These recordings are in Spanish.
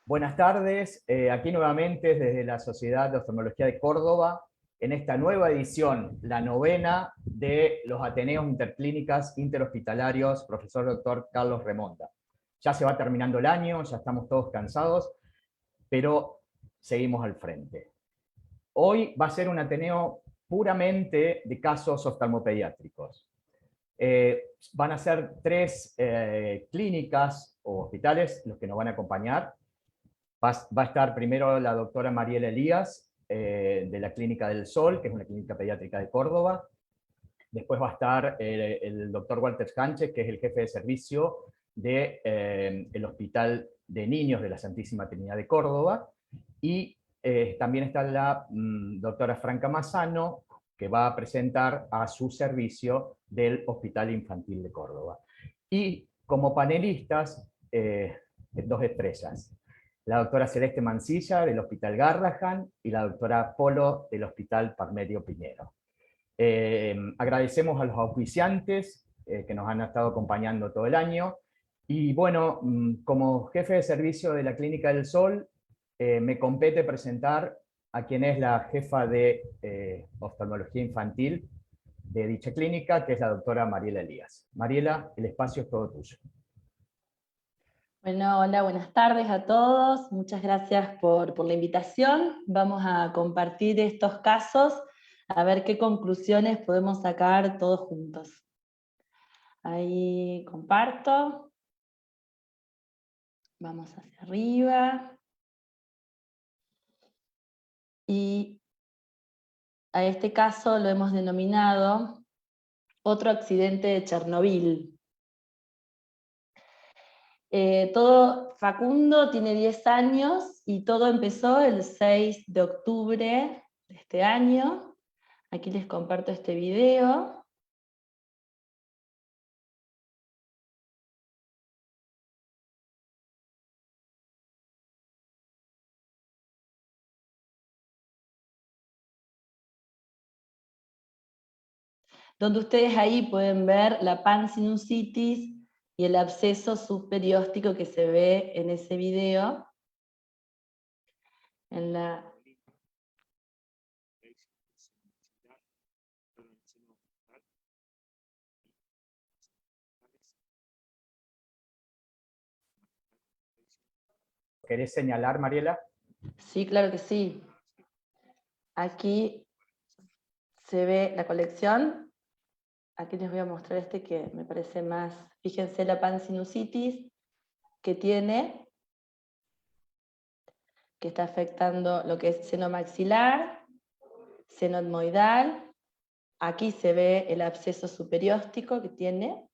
Buenas tardes, aquí nuevamente desde la Sociedad de Oftalmología de Córdoba, en esta nueva edición, la novena de los Ateneos Interclínicas Interhospitalarios, profesor doctor Carlos Remonda. Ya se va terminando el año, ya estamos todos cansados, pero seguimos al frente. Hoy va a ser un Ateneo puramente de casos oftalmopediátricos. Van a ser tres clínicas o hospitales los que nos van a acompañar. Va a estar primero la doctora Mariela Elías, de la Clínica del Sol, que es una clínica pediátrica de Córdoba. Después va a estar el doctor Walter Sánchez, que es el jefe de servicio del Hospital de Niños de la Santísima Trinidad de Córdoba. Y también está la doctora Franca Mazzano, que va a presentar a su servicio del Hospital Infantil de Córdoba. Y como panelistas, dos estrellas: la doctora Celeste Mancilla del Hospital Garrahan y la doctora Polo del Hospital Parmedio Piñero. Agradecemos a los auspiciantes que nos han estado acompañando todo el año. Y bueno, como jefe de servicio de la Clínica del Sol, me compete presentar a quien es la jefa de oftalmología infantil de dicha clínica, que es la doctora Mariela Elías. Mariela, el espacio es todo tuyo. Bueno, hola, buenas tardes a todos. Muchas gracias por la invitación. Vamos a compartir estos casos, a ver qué conclusiones podemos sacar todos juntos. Ahí comparto. Vamos hacia arriba. Y a este caso lo hemos denominado otro accidente de Chernobyl. Facundo tiene 10 años y todo empezó el 6 de octubre de este año. Aquí les comparto este video. Donde ustedes ahí pueden ver la pansinusitis y el absceso subperióstico que se ve en ese video. ¿Querés señalar, Mariela? Sí, claro que sí. Aquí se ve la colección. Aquí les voy a mostrar este que me parece más. Fíjense la pansinusitis que tiene, que está afectando lo que es seno maxilar, seno etmoidal. Aquí se ve el absceso superióstico que tiene.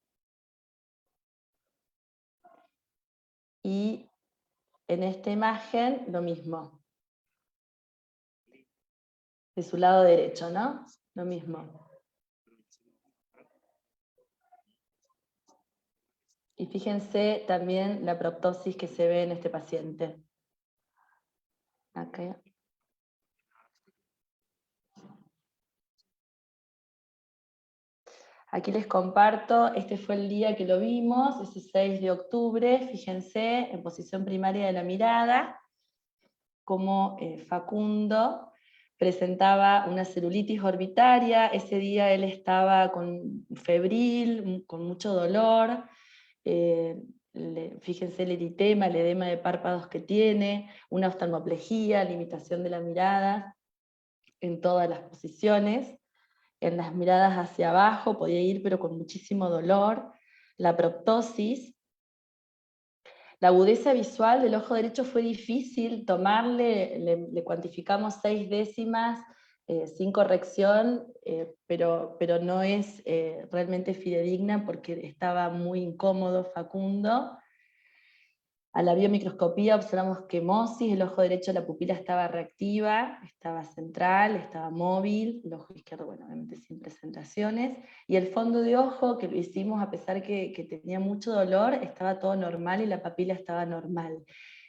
Y en esta imagen lo mismo. De su lado derecho, ¿no? Lo mismo. Y fíjense también la proptosis que se ve en este paciente. Acá. Aquí les comparto, este fue el día que lo vimos, ese 6 de octubre, fíjense, en posición primaria de la mirada, como Facundo presentaba una celulitis orbitaria. Ese día él estaba febril, con mucho dolor. Fíjense el eritema, el edema de párpados que tiene, una oftalmoplejía, limitación de la mirada en todas las posiciones. En las miradas hacia abajo podía ir, pero con muchísimo dolor. La proptosis. La agudeza visual del ojo derecho fue difícil tomarle, le cuantificamos 6 décimas sin corrección, pero no es realmente fidedigna porque estaba muy incómodo Facundo. A la biomicroscopía observamos quemosis, el ojo derecho, la pupila estaba reactiva, estaba central, estaba móvil, el ojo izquierdo, bueno, obviamente sin presentaciones, y el fondo de ojo, que lo hicimos a pesar que tenía mucho dolor, estaba todo normal y la papila estaba normal.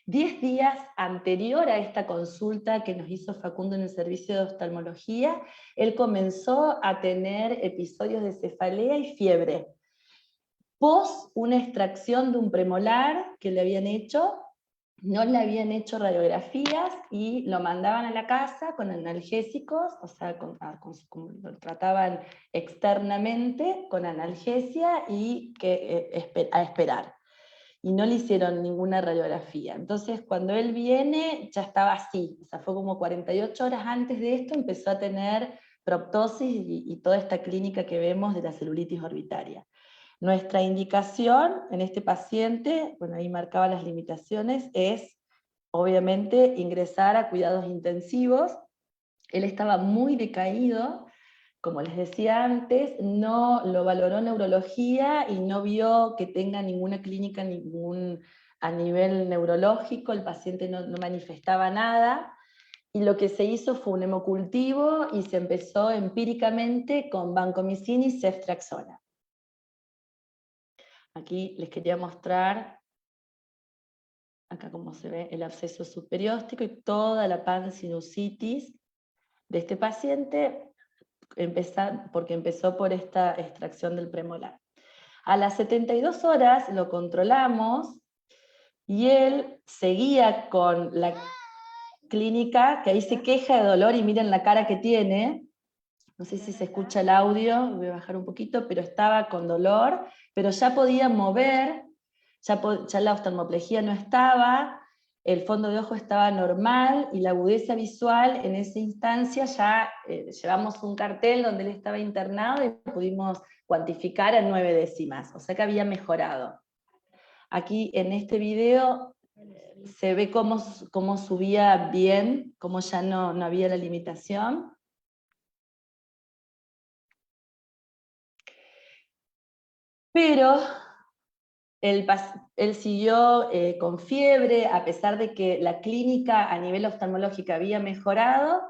10 días anterior a esta consulta que nos hizo Facundo en el servicio de oftalmología, él comenzó a tener episodios de cefalea y fiebre. Pos una extracción de un premolar que le habían hecho, no le habían hecho radiografías y lo mandaban a la casa con analgésicos, o sea, lo trataban externamente con analgesia y a esperar. Y no le hicieron ninguna radiografía. Entonces, cuando él viene, ya estaba así, o sea, fue como 48 horas antes de esto, empezó a tener proptosis y toda esta clínica que vemos de la celulitis orbitaria. Nuestra indicación en este paciente, bueno, ahí marcaba las limitaciones, es obviamente ingresar a cuidados intensivos. Él estaba muy decaído, como les decía antes, no lo valoró neurología y no vio que tenga ninguna clínica a nivel neurológico, el paciente no manifestaba nada, y lo que se hizo fue un hemocultivo y se empezó empíricamente con vancomicina y ceftriaxona. Aquí les quería mostrar, acá como se ve, el absceso subperióstico y toda la pansinusitis de este paciente, porque empezó por esta extracción del premolar. A las 72 horas lo controlamos y él seguía con la clínica, que ahí se queja de dolor y miren la cara que tiene. No sé si se escucha el audio, voy a bajar un poquito, pero estaba con dolor, pero ya podía mover, ya la oftalmoplejía no estaba, el fondo de ojo estaba normal y la agudeza visual en esa instancia ya llevamos un cartel donde él estaba internado y pudimos cuantificar a 9 décimas, o sea que había mejorado. Aquí en este video se ve cómo subía bien, cómo ya no había la limitación. Pero él siguió con fiebre, a pesar de que la clínica a nivel oftalmológico había mejorado,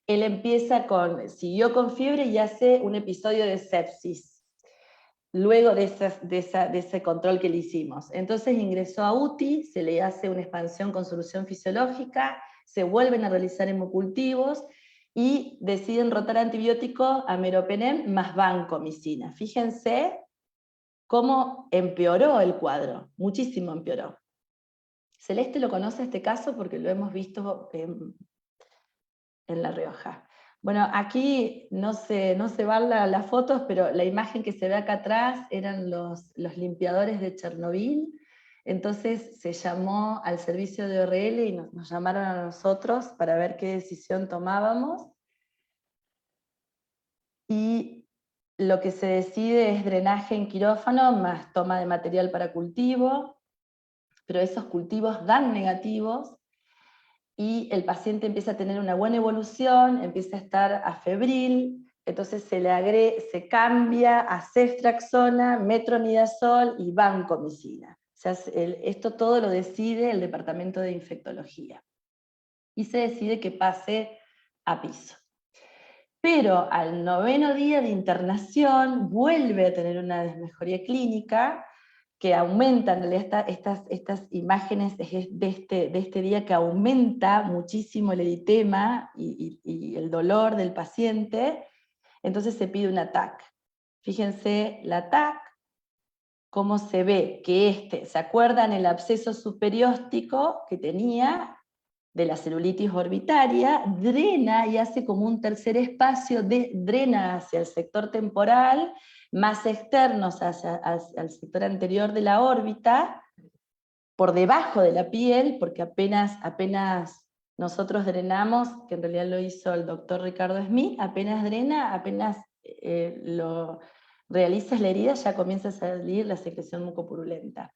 él siguió con fiebre y hace un episodio de sepsis, luego de ese control que le hicimos. Entonces ingresó a UTI, se le hace una expansión con solución fisiológica, se vuelven a realizar hemocultivos, y deciden rotar antibiótico a meropenem más vancomicina. Fíjense cómo empeoró el cuadro, muchísimo empeoró. Celeste lo conoce este caso porque lo hemos visto en La Rioja. Bueno, aquí no se van las fotos, pero la imagen que se ve acá atrás eran los limpiadores de Chernobyl. Entonces se llamó al servicio de ORL y nos llamaron a nosotros para ver qué decisión tomábamos. Y lo que se decide es drenaje en quirófano más toma de material para cultivo, pero esos cultivos dan negativos y el paciente empieza a tener una buena evolución, empieza a estar afebril, entonces se cambia a ceftriaxona, metronidazol y vancomicina. O sea, esto todo lo decide el departamento de infectología. Y se decide que pase a piso. Pero al 9º día de internación vuelve a tener una desmejoría clínica que aumentan estas imágenes de este día, que aumenta muchísimo el eritema y el dolor del paciente. Entonces se pide un ATAC. Fíjense la TAC, cómo se ve que ¿se acuerdan el absceso subperióstico que tenía de la celulitis orbitaria? Drena y hace como un tercer espacio, drena hacia el sector temporal, más externos hacia el sector anterior de la órbita, por debajo de la piel, porque apenas nosotros drenamos, que en realidad lo hizo el doctor Ricardo Smith, apenas drena, apenas lo realizas la herida, ya comienza a salir la secreción mucopurulenta.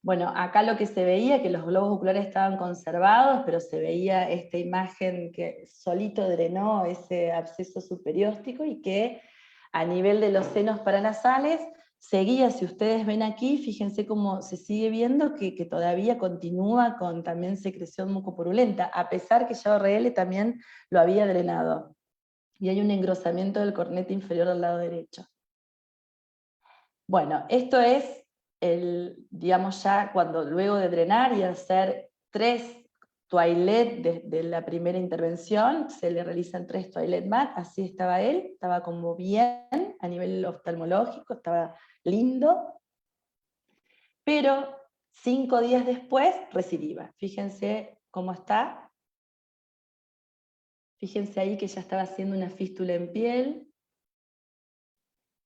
Bueno, acá lo que se veía, que los globos oculares estaban conservados, pero se veía esta imagen que solito drenó ese absceso subperióstico y que a nivel de los senos paranasales seguía, si ustedes ven aquí, fíjense cómo se sigue viendo que todavía continúa con también secreción mucopurulenta, a pesar que ya ORL también lo había drenado. Y hay un engrosamiento del cornete inferior del lado derecho. Bueno, esto es digamos ya cuando luego de drenar y hacer 3 toilet de la primera intervención, se le realizan 3 toilet mat, así estaba él, estaba como bien a nivel oftalmológico, estaba lindo, pero 5 días después, recidiva. Fíjense cómo está. Fíjense ahí que ya estaba haciendo una fístula en piel.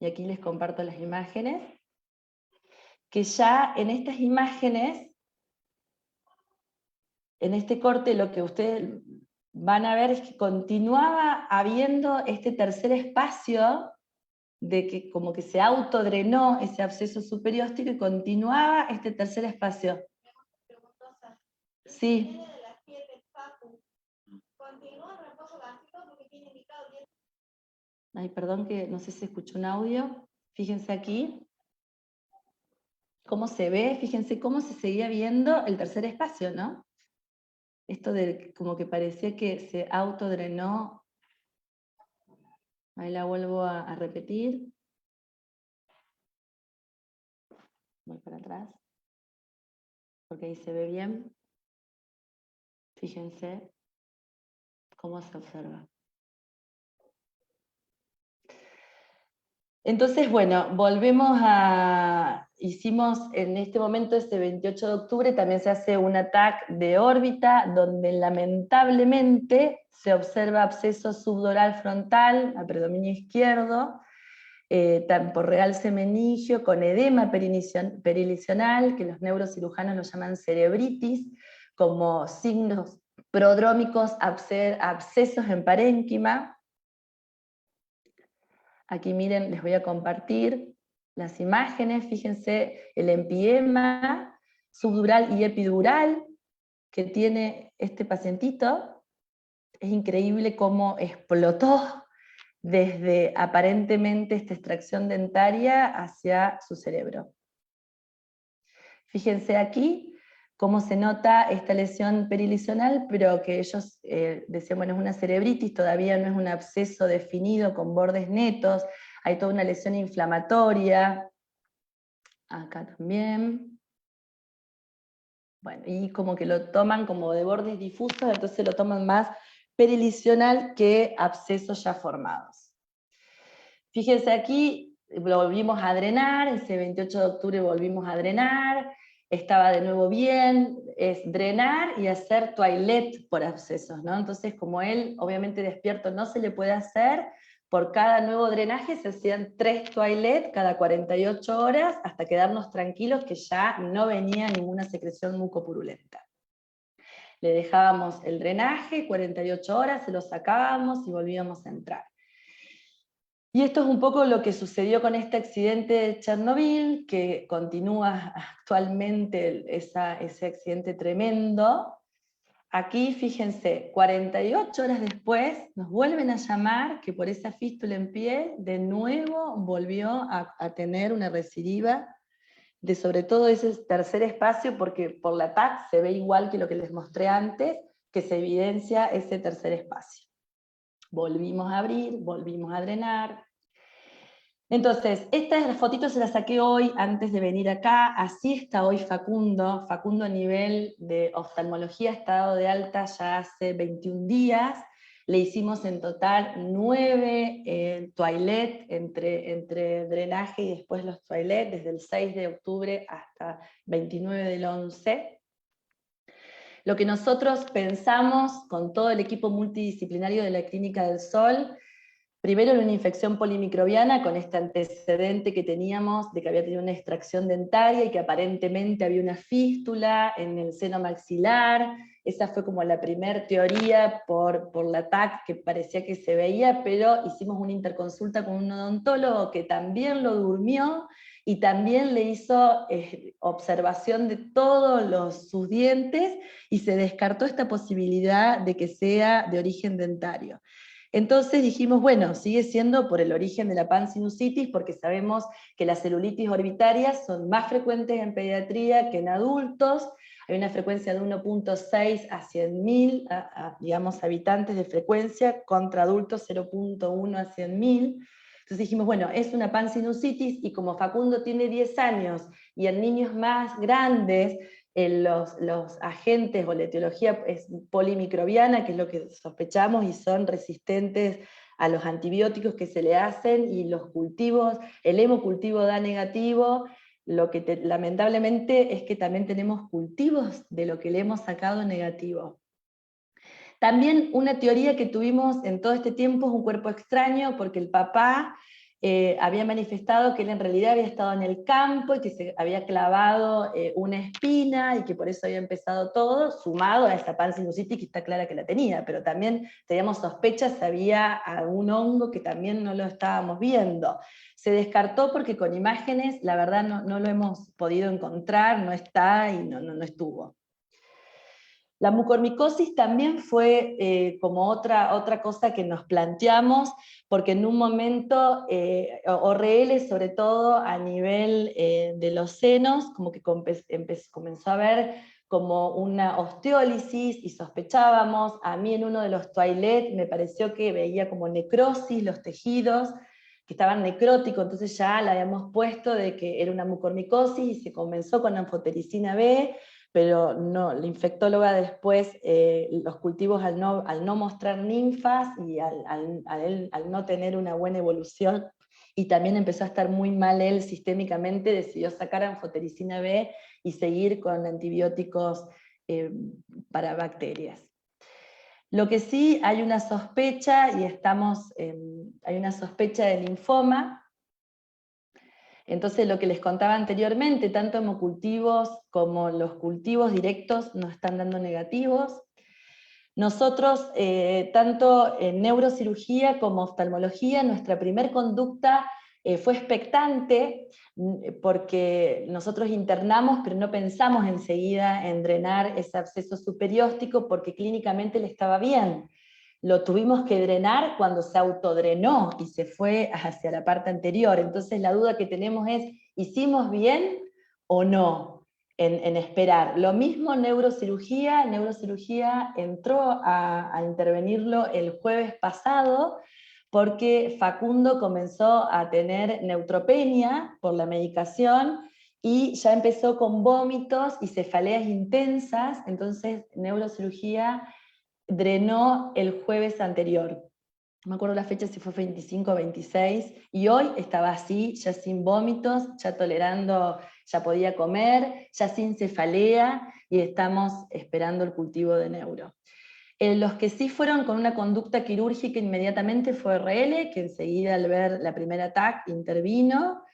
Y aquí les comparto las imágenes. Que ya en estas imágenes, en este corte, lo que ustedes van a ver es que continuaba habiendo este tercer espacio, de que como que se autodrenó ese absceso superióstico y continuaba este tercer espacio. Sí. Ay, perdón que no sé si escuchó un audio. Fíjense aquí cómo se ve, fíjense cómo se seguía viendo el tercer espacio, ¿no? Esto de como que parecía que se autodrenó. Ahí la vuelvo a repetir. Voy para atrás, porque ahí se ve bien. Fíjense cómo se observa. Entonces, bueno, hicimos en este momento, este 28 de octubre, también se hace un TAC de órbita, donde lamentablemente se observa absceso subdural frontal, a predominio izquierdo, por realce meningio, con edema perilicional, que los neurocirujanos lo llaman cerebritis, como signos prodrómicos, abscesos en parénquima. Aquí miren, les voy a compartir las imágenes, fíjense el empiema subdural y epidural que tiene este pacientito. Es increíble cómo explotó desde aparentemente esta extracción dentaria hacia su cerebro. Fíjense aquí cómo se nota esta lesión perilicional, pero que ellos decían, bueno, es una cerebritis, todavía no es un absceso definido con bordes netos, hay toda una lesión inflamatoria, acá también. Bueno, y como que lo toman como de bordes difusos, entonces lo toman más perilicional que abscesos ya formados. Fíjense aquí, volvimos a drenar, ese 28 de octubre volvimos a drenar, estaba de nuevo bien, es drenar y hacer toilet por abscesos, ¿no? Entonces, como él obviamente despierto no se le puede hacer, por cada nuevo drenaje se hacían 3 toilet cada 48 horas, hasta quedarnos tranquilos que ya no venía ninguna secreción mucopurulenta. Le dejábamos el drenaje, 48 horas, se lo sacábamos y volvíamos a entrar. Y esto es un poco lo que sucedió con este accidente de Chernobyl, que continúa actualmente ese accidente tremendo. Aquí, fíjense, 48 horas después nos vuelven a llamar que por esa fístula en piel de nuevo volvió a tener una recidiva de sobre todo ese tercer espacio, porque por la TAC se ve igual que lo que les mostré antes, que se evidencia ese tercer espacio. Volvimos a abrir, volvimos a drenar. Entonces, estas fotitos se las saqué hoy antes de venir acá, así está hoy Facundo. Facundo a nivel de oftalmología está dado de alta ya hace 21 días, le hicimos en total 9 toilet entre drenaje y después los toilet, desde el 6 de octubre hasta 29 del 11. Lo que nosotros pensamos con todo el equipo multidisciplinario de la Clínica del Sol, primero en una infección polimicrobiana con este antecedente que teníamos de que había tenido una extracción dentaria y que aparentemente había una fístula en el seno maxilar. Esa fue como la primer teoría por la TAC que parecía que se veía, pero hicimos una interconsulta con un odontólogo que también lo durmió y también le hizo observación de todos sus dientes y se descartó esta posibilidad de que sea de origen dentario. Entonces dijimos, bueno, sigue siendo por el origen de la pansinusitis, porque sabemos que las celulitis orbitarias son más frecuentes en pediatría que en adultos. Hay una frecuencia de 1.6 a 100.000, digamos, habitantes de frecuencia, contra adultos 0.1 a 100.000. Entonces dijimos, bueno, es una pansinusitis, y como Facundo tiene 10 años, y en niños más grandes, los agentes o la etiología es polimicrobiana, que es lo que sospechamos, y son resistentes a los antibióticos que se le hacen, y los cultivos, el hemocultivo da negativo, lo que lamentablemente es que también tenemos cultivos de lo que le hemos sacado negativo. También una teoría que tuvimos en todo este tiempo es un cuerpo extraño, porque el papá había manifestado que él en realidad había estado en el campo y que se había clavado una espina y que por eso había empezado todo, sumado a esa pansinusitis que está clara que la tenía, pero también teníamos sospechas si había algún hongo que también no lo estábamos viendo. Se descartó porque con imágenes, la verdad, no lo hemos podido encontrar, no está y no estuvo. La mucormicosis también fue como otra cosa que nos planteamos, porque en un momento, ORL sobre todo a nivel de los senos, como que comenzó a haber como una osteólisis y sospechábamos, a mí en uno de los toilets me pareció que veía como necrosis los tejidos, que estaban necróticos, entonces ya la habíamos puesto de que era una mucormicosis y se comenzó con anfotericina B, pero no, la infectóloga después, los cultivos al no mostrar ninfas y al no tener una buena evolución, y también empezó a estar muy mal él sistémicamente, decidió sacar anfotericina B y seguir con antibióticos para bacterias. Lo que sí hay una sospecha, y hay una sospecha de linfoma. Entonces lo que les contaba anteriormente, tanto hemocultivos como los cultivos directos nos están dando negativos. Nosotros, tanto en neurocirugía como oftalmología, nuestra primer conducta fue expectante, porque nosotros internamos, pero no pensamos enseguida en drenar ese absceso superióstico, porque clínicamente le estaba bien. Lo tuvimos que drenar cuando se autodrenó y se fue hacia la parte anterior. Entonces la duda que tenemos es, ¿hicimos bien o no en esperar? Lo mismo neurocirugía entró a intervenirlo el jueves pasado, porque Facundo comenzó a tener neutropenia por la medicación, y ya empezó con vómitos y cefaleas intensas, entonces neurocirugía drenó el jueves anterior. No me acuerdo la fecha, si fue 25 o 26, y hoy estaba así, ya sin vómitos, ya tolerando, ya podía comer, ya sin cefalea, y estamos esperando el cultivo de neuro. Los que sí fueron con una conducta quirúrgica inmediatamente fue RL, que enseguida al ver la primera ataque intervino,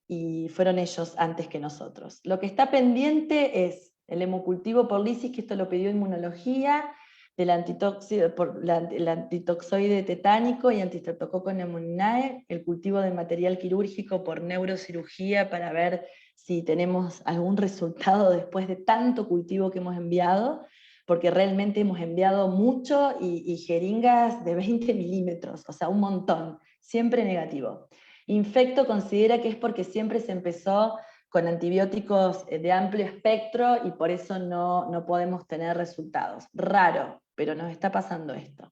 y fueron ellos antes que nosotros. Lo que está pendiente es el hemocultivo por lisis, que esto lo pidió inmunología, del el antitoxoide tetánico y antistreptococo pneumoniae, el cultivo de material quirúrgico por neurocirugía para ver si tenemos algún resultado después de tanto cultivo que hemos enviado, porque realmente hemos enviado mucho y jeringas de 20 milímetros, o sea, un montón, siempre negativo. Infecto considera que es porque siempre se empezó con antibióticos de amplio espectro y por eso no podemos tener resultados. Raro, pero nos está pasando esto.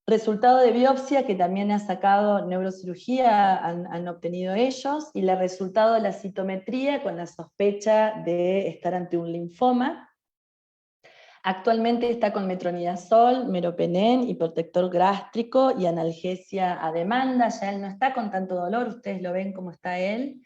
Resultado de biopsia que también ha sacado neurocirugía, han obtenido ellos, y el resultado de la citometría con la sospecha de estar ante un linfoma. Actualmente está con metronidazol, meropenem y protector gástrico y analgesia a demanda. Ya él no está con tanto dolor, ustedes lo ven cómo está él.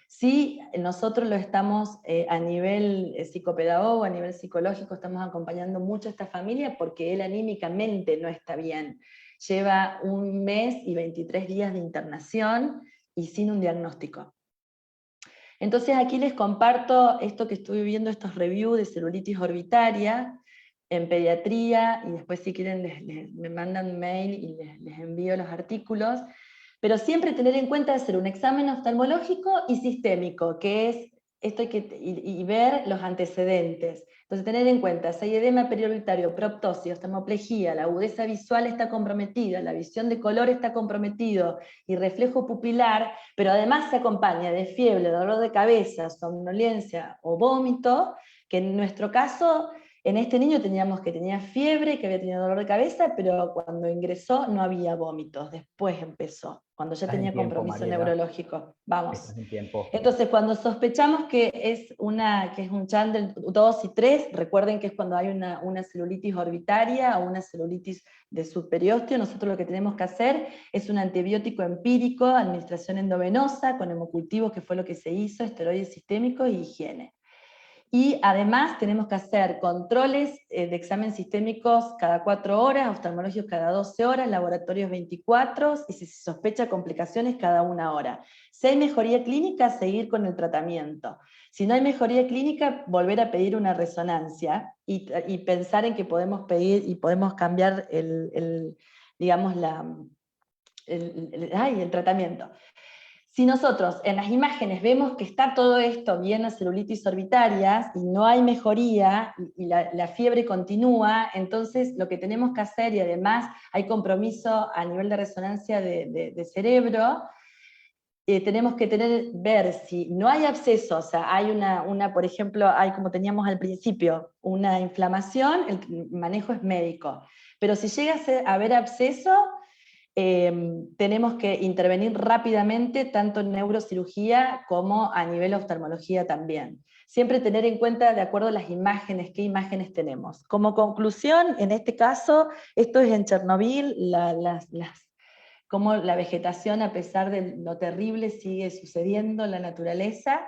Sí, nosotros lo estamos a nivel psicopedagogo, a nivel psicológico, estamos acompañando mucho a esta familia porque él anímicamente no está bien. Lleva 1 mes y 23 días de internación y sin un diagnóstico. Entonces aquí les comparto esto que estuve viendo, estos reviews de celulitis orbitaria en pediatría, y después si quieren me mandan mail y les envío los artículos, pero siempre tener en cuenta hacer un examen oftalmológico y sistémico, que es esto y ver los antecedentes. Entonces tener en cuenta si hay edema periorbitario, proptosis, oftalmoplejía, la agudeza visual está comprometida, la visión de color está comprometido y reflejo pupilar, pero además se acompaña de fiebre, dolor de cabeza, somnolencia o vómito, que en nuestro caso En este niño teníamos que tenía fiebre, que había tenido dolor de cabeza, pero cuando ingresó no había vómitos, después empezó, cuando ya Estás en tenía tiempo, compromiso Mariela. neurológico. Vamos. Estás en tiempo. Entonces, cuando sospechamos que es un Chandler 2 y 3, recuerden que es cuando hay una celulitis orbitaria o una celulitis de subperiósteo, nosotros lo que tenemos que hacer es un antibiótico empírico, administración endovenosa, con hemocultivos, que fue lo que se hizo, esteroides sistémicos y higiene. Y además tenemos que hacer controles de examen sistémicos cada 4 horas, oftalmológicos cada 12 horas, laboratorios 24, y si se sospecha complicaciones cada 1 hora. Si hay mejoría clínica, seguir con el tratamiento. Si no hay mejoría clínica, volver a pedir una resonancia y pensar en que podemos pedir y podemos cambiar digamos, el tratamiento. Si nosotros en las imágenes vemos que está todo esto bien, las celulitis orbitarias, y no hay mejoría, y la fiebre continúa, entonces lo que tenemos que hacer, y además hay compromiso a nivel de resonancia de cerebro, tenemos que ver si no hay absceso, o sea, hay por ejemplo, hay como teníamos al principio, una inflamación, el manejo es médico. Pero si llega a haber absceso, tenemos que intervenir rápidamente, tanto en neurocirugía como a nivel oftalmología también. Siempre tener en cuenta, de acuerdo a las imágenes, qué imágenes tenemos. Como conclusión, en este caso, esto es en Chernobyl, cómo la vegetación, a pesar de lo terrible, sigue sucediendo en la naturaleza,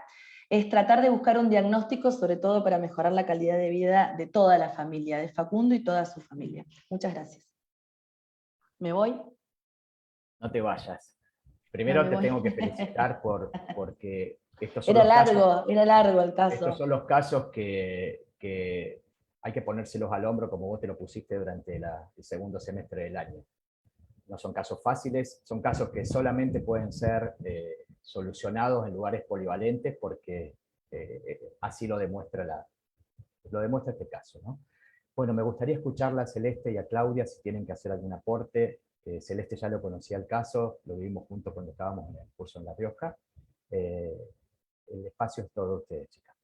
es tratar de buscar un diagnóstico, sobre todo para mejorar la calidad de vida de toda la familia, de Facundo y toda su familia. Muchas gracias. ¿Me voy? No te vayas. No, Primero me te voy. tengo que felicitar porque estos son Era los casos, largo el estos caso. son los casos que hay que ponérselos al hombro como vos te lo pusiste durante el segundo semestre del año. No son casos fáciles, son casos que solamente pueden ser solucionados en lugares polivalentes porque así lo demuestra este caso, ¿no? Bueno, me gustaría escucharla a Celeste y a Claudia si tienen que hacer algún aporte. Celeste ya lo conocía el caso, lo vivimos juntos cuando estábamos en el curso en La Rioja. Eh, el espacio es todo de ustedes, chicas.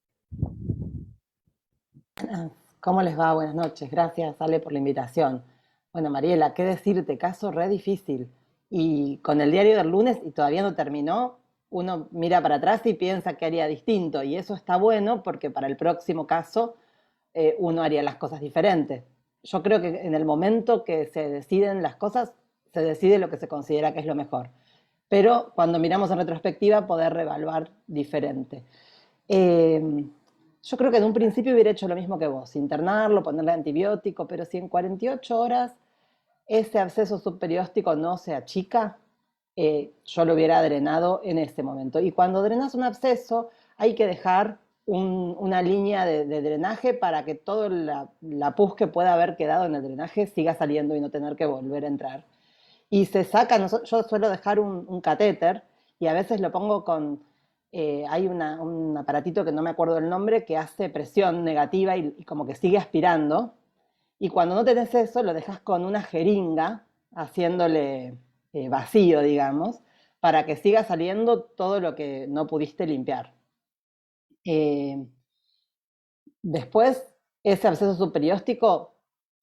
¿Cómo les va? Buenas noches. Gracias, Ale, por la invitación. Bueno, Mariela, qué decirte, caso re difícil. Y con el diario del lunes y todavía no terminó, uno mira para atrás y piensa que haría distinto. Y eso está bueno porque para el próximo caso uno haría las cosas diferentes. Yo creo que en el momento que se deciden las cosas, se decide lo que se considera que es lo mejor. Pero cuando miramos en retrospectiva, poder reevaluar diferente. Yo creo que en un principio hubiera hecho lo mismo que vos, internarlo, ponerle antibiótico, pero si en 48 horas ese absceso subperióstico no se achica, yo lo hubiera drenado en ese momento. Y cuando drenas un absceso, hay que dejar una línea de drenaje para que toda la pus que pueda haber quedado en el drenaje siga saliendo y no tener que volver a entrar. Y se saca, yo suelo dejar un catéter y a veces lo pongo con, hay un aparatito que no me acuerdo el nombre que hace presión negativa y como que sigue aspirando. Y cuando no tenés eso, lo dejas con una jeringa haciéndole vacío, digamos, para que siga saliendo todo lo que no pudiste limpiar. Después, ese absceso subperióstico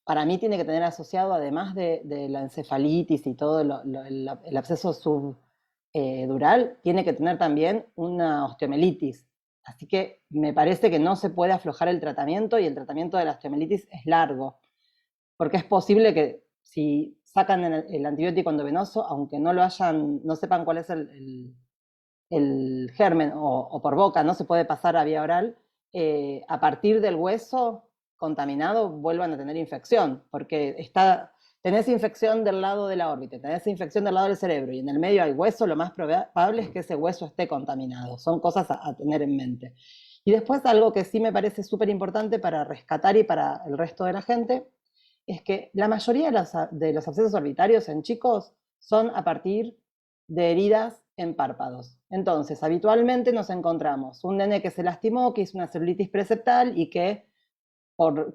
para mí tiene que tener asociado, además de la encefalitis y todo el absceso subdural, tiene que tener también una osteomelitis. Así que me parece que no se puede aflojar el tratamiento y el tratamiento de la osteomelitis es largo, porque es posible que si sacan el antibiótico endovenoso, aunque no sepan cuál es el germen o por boca, no se puede pasar a vía oral, a partir del hueso contaminado vuelvan a tener infección, porque tenés infección del lado de la órbita, tenés infección del lado del cerebro y en el medio hay hueso, lo más probable es que ese hueso esté contaminado. Son cosas a tener en mente. Y después algo que sí me parece súper importante para rescatar y para el resto de la gente, es que la mayoría de los abscesos orbitarios en chicos son a partir de heridas en párpados. Entonces, habitualmente nos encontramos un nene que se lastimó, que hizo una celulitis preseptal y que,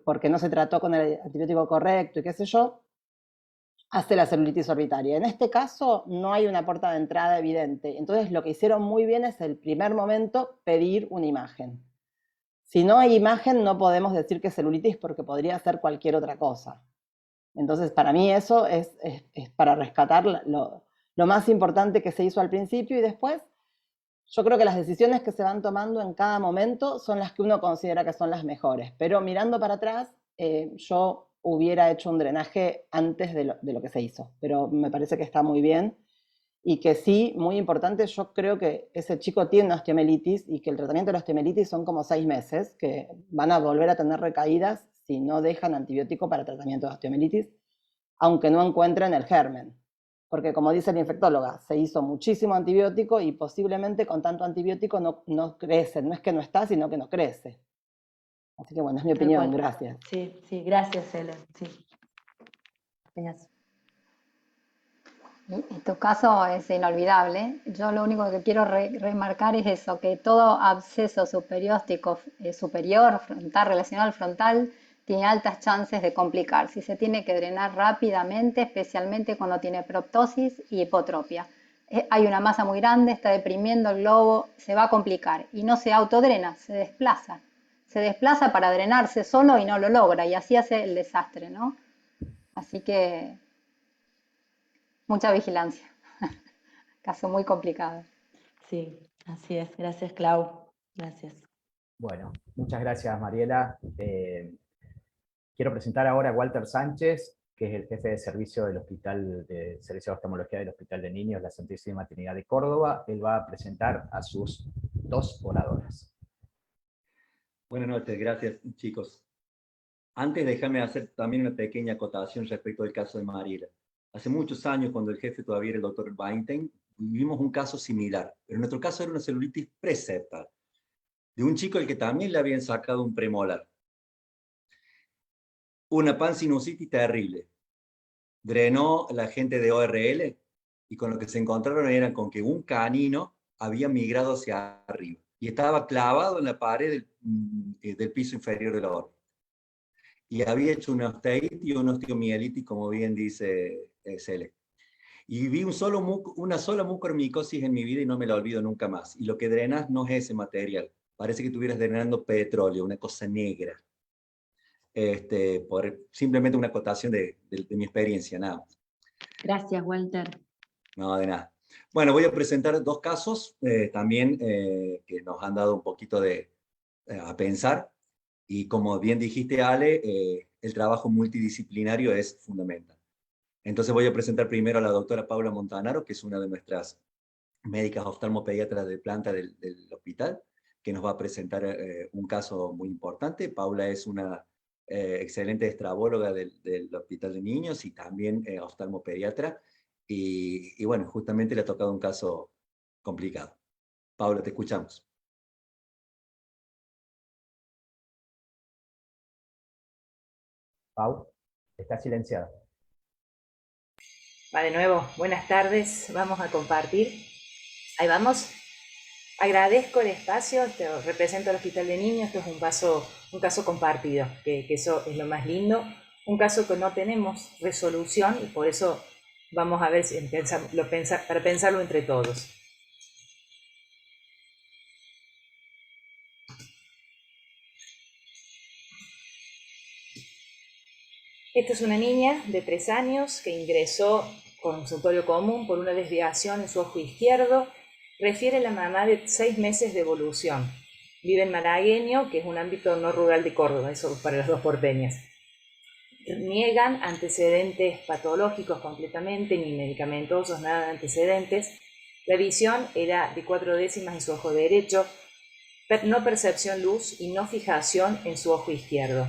porque no se trató con el antibiótico correcto y qué sé yo, hace la celulitis orbitaria. En este caso no hay una puerta de entrada evidente. Entonces lo que hicieron muy bien es el primer momento pedir una imagen. Si no hay imagen, no podemos decir que es celulitis porque podría ser cualquier otra cosa. Entonces, para mí eso es para rescatar lo más importante que se hizo al principio, y después yo creo que las decisiones que se van tomando en cada momento son las que uno considera que son las mejores. Pero mirando para atrás, yo hubiera hecho un drenaje antes de lo que se hizo. Pero me parece que está muy bien. Y que sí, muy importante, yo creo que ese chico tiene una osteomielitis y que el tratamiento de la osteomielitis son como 6 meses, que van a volver a tener recaídas si no dejan antibiótico para tratamiento de osteomielitis, aunque no encuentren el germen. Porque como dice la infectóloga, se hizo muchísimo antibiótico y posiblemente con tanto antibiótico no crece, no es que no está, sino que no crece. Así que bueno, es mi opinión, gracias. Sí, sí, gracias, Helen. Sí. Gracias. En tu caso es inolvidable. Yo lo único que quiero remarcar es eso, que todo absceso superióstico superior, frontal, relacionado al frontal, tiene altas chances de complicar. Si se tiene que drenar rápidamente, especialmente cuando tiene proptosis y hipotropia. Hay una masa muy grande, está deprimiendo el globo, se va a complicar. Y no se autodrena, se desplaza. Se desplaza para drenarse solo y no lo logra. Y así hace el desastre, ¿no? Así que mucha vigilancia. Caso muy complicado. Sí, así es. Gracias, Clau. Gracias. Bueno, muchas gracias, Mariela. Quiero presentar ahora a Walter Sánchez, que es el jefe de servicio del Hospital de Servicio de Oftalmología del Hospital de Niños, la Santísima Trinidad de Córdoba. Él va a presentar a sus 2 oradoras. Buenas noches, gracias, chicos. Antes déjame hacer también una pequeña acotación respecto del caso de Mariela. Hace muchos años, cuando el jefe todavía era el doctor Weinstein, vivimos un caso similar, pero en nuestro caso era una celulitis preseptal, de un chico al que también le habían sacado un premolar. Una pansinusitis terrible. Drenó la gente de ORL y con lo que se encontraron era con que un canino había migrado hacia arriba y estaba clavado en la pared del piso inferior de la órbita. Y había hecho una osteitis y una osteomielitis, como bien dice Cele. Y vi una sola mucormicosis en mi vida y no me la olvido nunca más. Y lo que drenas no es ese material. Parece que estuvieras drenando petróleo, una cosa negra. Por simplemente una acotación de mi experiencia, nada más. Gracias, Walter. No, de nada. Bueno, voy a presentar 2 casos también que nos han dado un poquito a pensar. Y como bien dijiste, Ale, el trabajo multidisciplinario es fundamental. Entonces voy a presentar primero a la doctora Paula Montanaro, que es una de nuestras médicas oftalmopediatras de planta del hospital, que nos va a presentar un caso muy importante. Paula es una excelente estrabóloga del Hospital de Niños y también oftalmopediatra. Y bueno, justamente le ha tocado un caso complicado. Paula, te escuchamos. Pau, está silenciada. Va de nuevo, buenas tardes, vamos a compartir. Ahí vamos. Agradezco el espacio, represento al Hospital de Niños, esto es un caso compartido, que eso es lo más lindo. Un caso que no tenemos resolución y por eso vamos a ver si para pensarlo entre todos. Esta es una niña de 3 años que ingresó con consultorio común por una desviación en su ojo izquierdo. Refiere la mamá de 6 meses de evolución. Vive en Malagueño, que es un ámbito no rural de Córdoba, eso para las 2 porteñas. Niegan antecedentes patológicos completamente, ni medicamentosos, nada de antecedentes. La visión era de 4 décimas en su ojo derecho, no percepción luz y no fijación en su ojo izquierdo.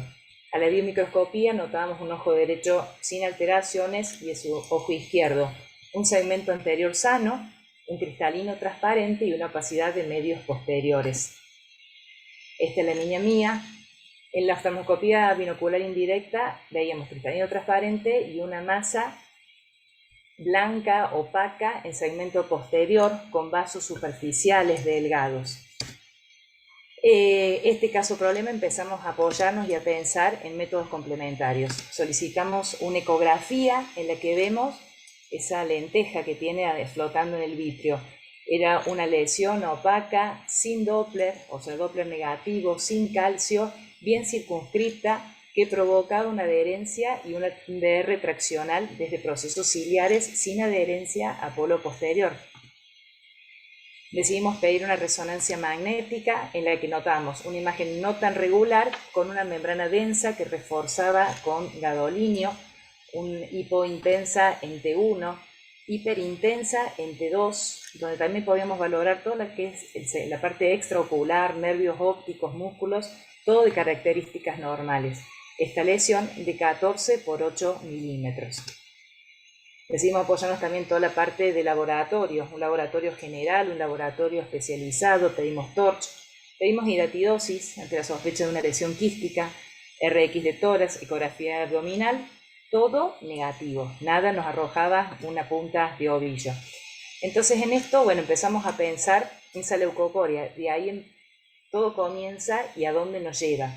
A la biomicroscopía notábamos un ojo derecho sin alteraciones y en su ojo izquierdo un segmento anterior sano, un cristalino transparente y una opacidad de medios posteriores. Esta es la niña mía. En la oftalmoscopía binocular indirecta veíamos cristalino transparente y una masa blanca opaca en segmento posterior con vasos superficiales delgados. Este caso problema empezamos a apoyarnos y a pensar en métodos complementarios. Solicitamos una ecografía en la que vemos esa lenteja que tiene flotando en el vitrio. Era una lesión opaca, sin Doppler, o sea, Doppler negativo, sin calcio, bien circunscripta, que provocaba una adherencia y un DR traccional desde procesos ciliares sin adherencia a polo posterior. Decidimos pedir una resonancia magnética en la que notamos una imagen no tan regular con una membrana densa que reforzaba con gadolinio, un hipointensa en T1, hiperintensa en T2, donde también podíamos valorar toda la que es la parte extraocular, nervios ópticos, músculos, todo de características normales. Esta lesión de 14 por 8 milímetros. Decidimos apoyarnos también en toda la parte de laboratorio, un laboratorio general, un laboratorio especializado, pedimos TORCH, pedimos hidatidosis ante la sospecha de una lesión quística, RX de tórax, ecografía abdominal, todo negativo, nada nos arrojaba una punta de ovillo. Entonces en esto, bueno, empezamos a pensar en esa leucocoria, de ahí todo comienza y a dónde nos lleva.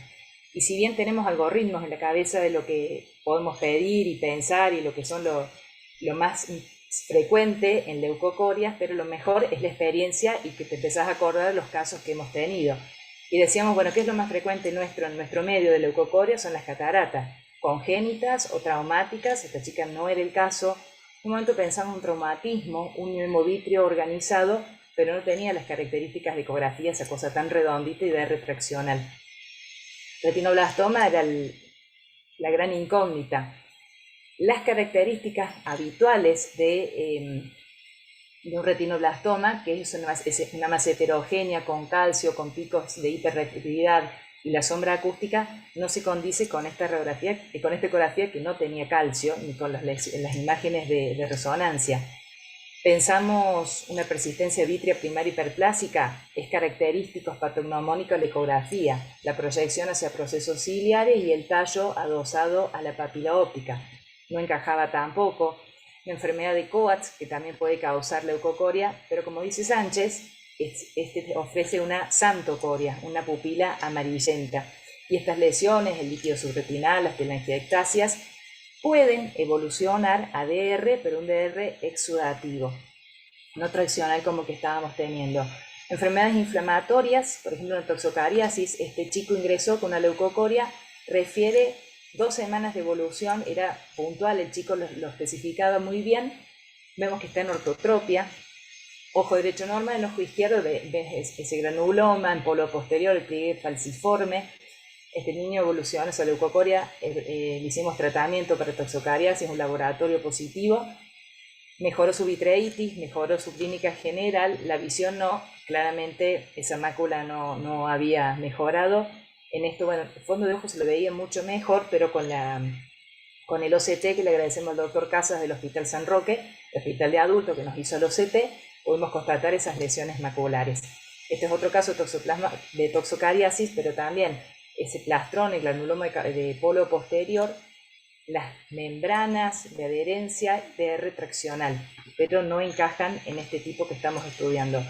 Y si bien tenemos algoritmos en la cabeza de lo que podemos pedir y pensar y lo que son lo más frecuente en leucocorias, pero lo mejor es la experiencia y que te empezás a acordar de los casos que hemos tenido. Y decíamos, bueno, ¿qué es lo más frecuente en nuestro medio de leucocoria? Son las cataratas, congénitas o traumáticas. Esta chica no era el caso. En un momento pensamos un traumatismo, un hemovitrio organizado, pero no tenía las características de ecografía, esa cosa tan redondita y de retraccional. Retinoblastoma era la gran incógnita. Las características habituales de un retinoblastoma, que es una masa heterogénea con calcio, con picos de hiperreactividad y la sombra acústica, no se condice con esta ecografía que no tenía calcio, ni con las imágenes de resonancia. Pensamos una persistencia vítrea primaria hiperplásica, es característico patognomónico de la ecografía, la proyección hacia procesos ciliares y el tallo adosado a la papila óptica. No encajaba tampoco. La enfermedad de Coats, que también puede causar leucocoria, pero como dice Sánchez, este ofrece una xantocoria, una pupila amarillenta. Y estas lesiones, el líquido subretinal, las telangiectasias, pueden evolucionar a DR, pero un DR exudativo, no traccional como que estábamos teniendo. Enfermedades inflamatorias, por ejemplo, una toxocariasis, este chico ingresó con una leucocoria, refiere 2 semanas de evolución, era puntual, el chico lo especificaba muy bien. Vemos que está en ortotropia, ojo derecho normal, en ojo izquierdo ves ese granuloma, en polo posterior el pliegue falciforme. Este niño evoluciona esa leucocoria, le hicimos tratamiento para toxocariasis, un laboratorio positivo, mejoró su vitreitis, mejoró su clínica general, la visión no, claramente esa mácula no había mejorado. En esto, bueno, el fondo de ojo se lo veía mucho mejor, pero con el OCT, que le agradecemos al doctor Casas del Hospital San Roque, el hospital de adultos que nos hizo el OCT, pudimos constatar esas lesiones maculares. Este es otro caso de toxocariasis, pero también ese plastrón, el granuloma de polo posterior, las membranas de adherencia de retraccional, pero no encajan en este tipo que estamos estudiando.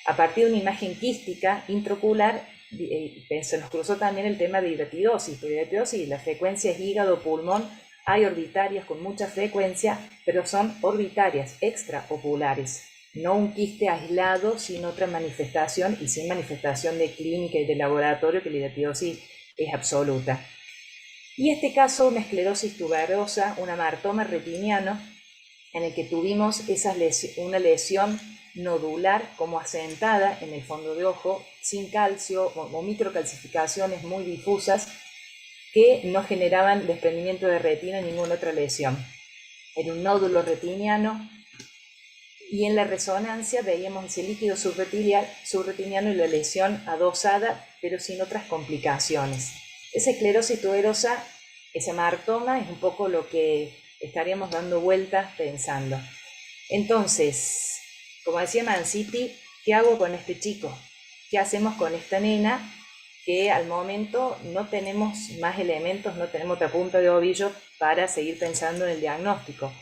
A partir de una imagen quística intraocular, se nos cruzó también el tema de hidatidosis. Pero hidatidosis, la frecuencia es hígado-pulmón, hay orbitarias con mucha frecuencia, pero son orbitarias extraoculares, no un quiste aislado sin otra manifestación y sin manifestación de clínica y de laboratorio, que la hidatidosis es absoluta. Y este caso, una esclerosis tuberosa, un amartoma retiniano, en el que tuvimos una lesión nodular como asentada en el fondo de ojo, sin calcio o microcalcificaciones muy difusas que no generaban desprendimiento de retina ni ninguna otra lesión. Era un nódulo retiniano y en la resonancia veíamos ese líquido subretiniano y la lesión adosada, pero sin otras complicaciones. Esa esclerosis tuberosa, ese amartoma, es un poco lo que estaríamos dando vueltas pensando. Entonces, como decía Manciti, ¿qué hago con este chico? ¿Qué hacemos con esta nena? Que al momento no tenemos más elementos, no tenemos otra punta de ovillo para seguir pensando en el diagnóstico.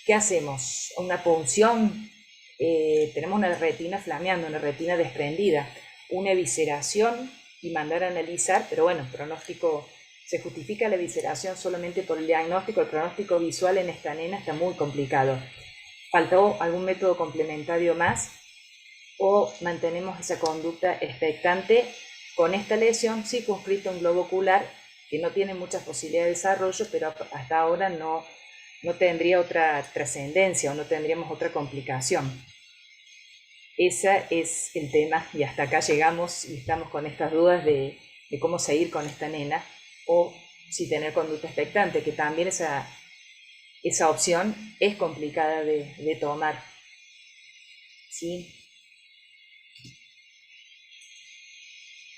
¿Qué hacemos? ¿Una punción? Tenemos una retina flameando, una retina desprendida, una evisceración y mandar a analizar, pero bueno, pronóstico, se justifica la evisceración solamente por el diagnóstico, el pronóstico visual en esta nena está muy complicado. ¿Faltó algún método complementario más? o mantenemos esa conducta expectante con esta lesión circunscrita a un globo ocular que no tiene muchas posibilidades de desarrollo, pero hasta ahora no tendría otra trascendencia o no tendríamos otra complicación. Ese es el tema, y hasta acá llegamos y estamos con estas dudas de cómo seguir con esta nena, o si tener conducta expectante, que también esa opción es complicada de tomar. ¿Sí?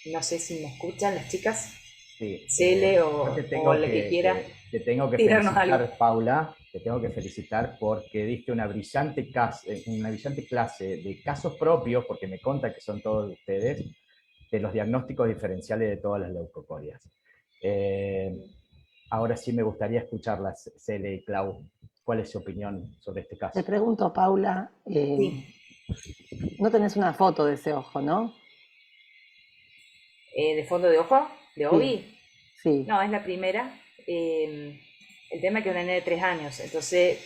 No sé si me escuchan las chicas. Sí, Cele o la que quiera. Te tengo que tirarnos felicitar, algo. Paula, te tengo que felicitar porque diste una brillante clase de casos propios, porque me conta que son todos ustedes, de los diagnósticos diferenciales de todas las leucocorias. Ahora sí me gustaría escucharlas, Cele y Clau. ¿Cuál es su opinión sobre este caso? Te pregunto, Paula, Sí. no tenés una foto de ese ojo, ¿no? ¿De fondo de ojo? ¿De Obi? Sí. No, es la primera. El tema es que es una nena de 3 años, entonces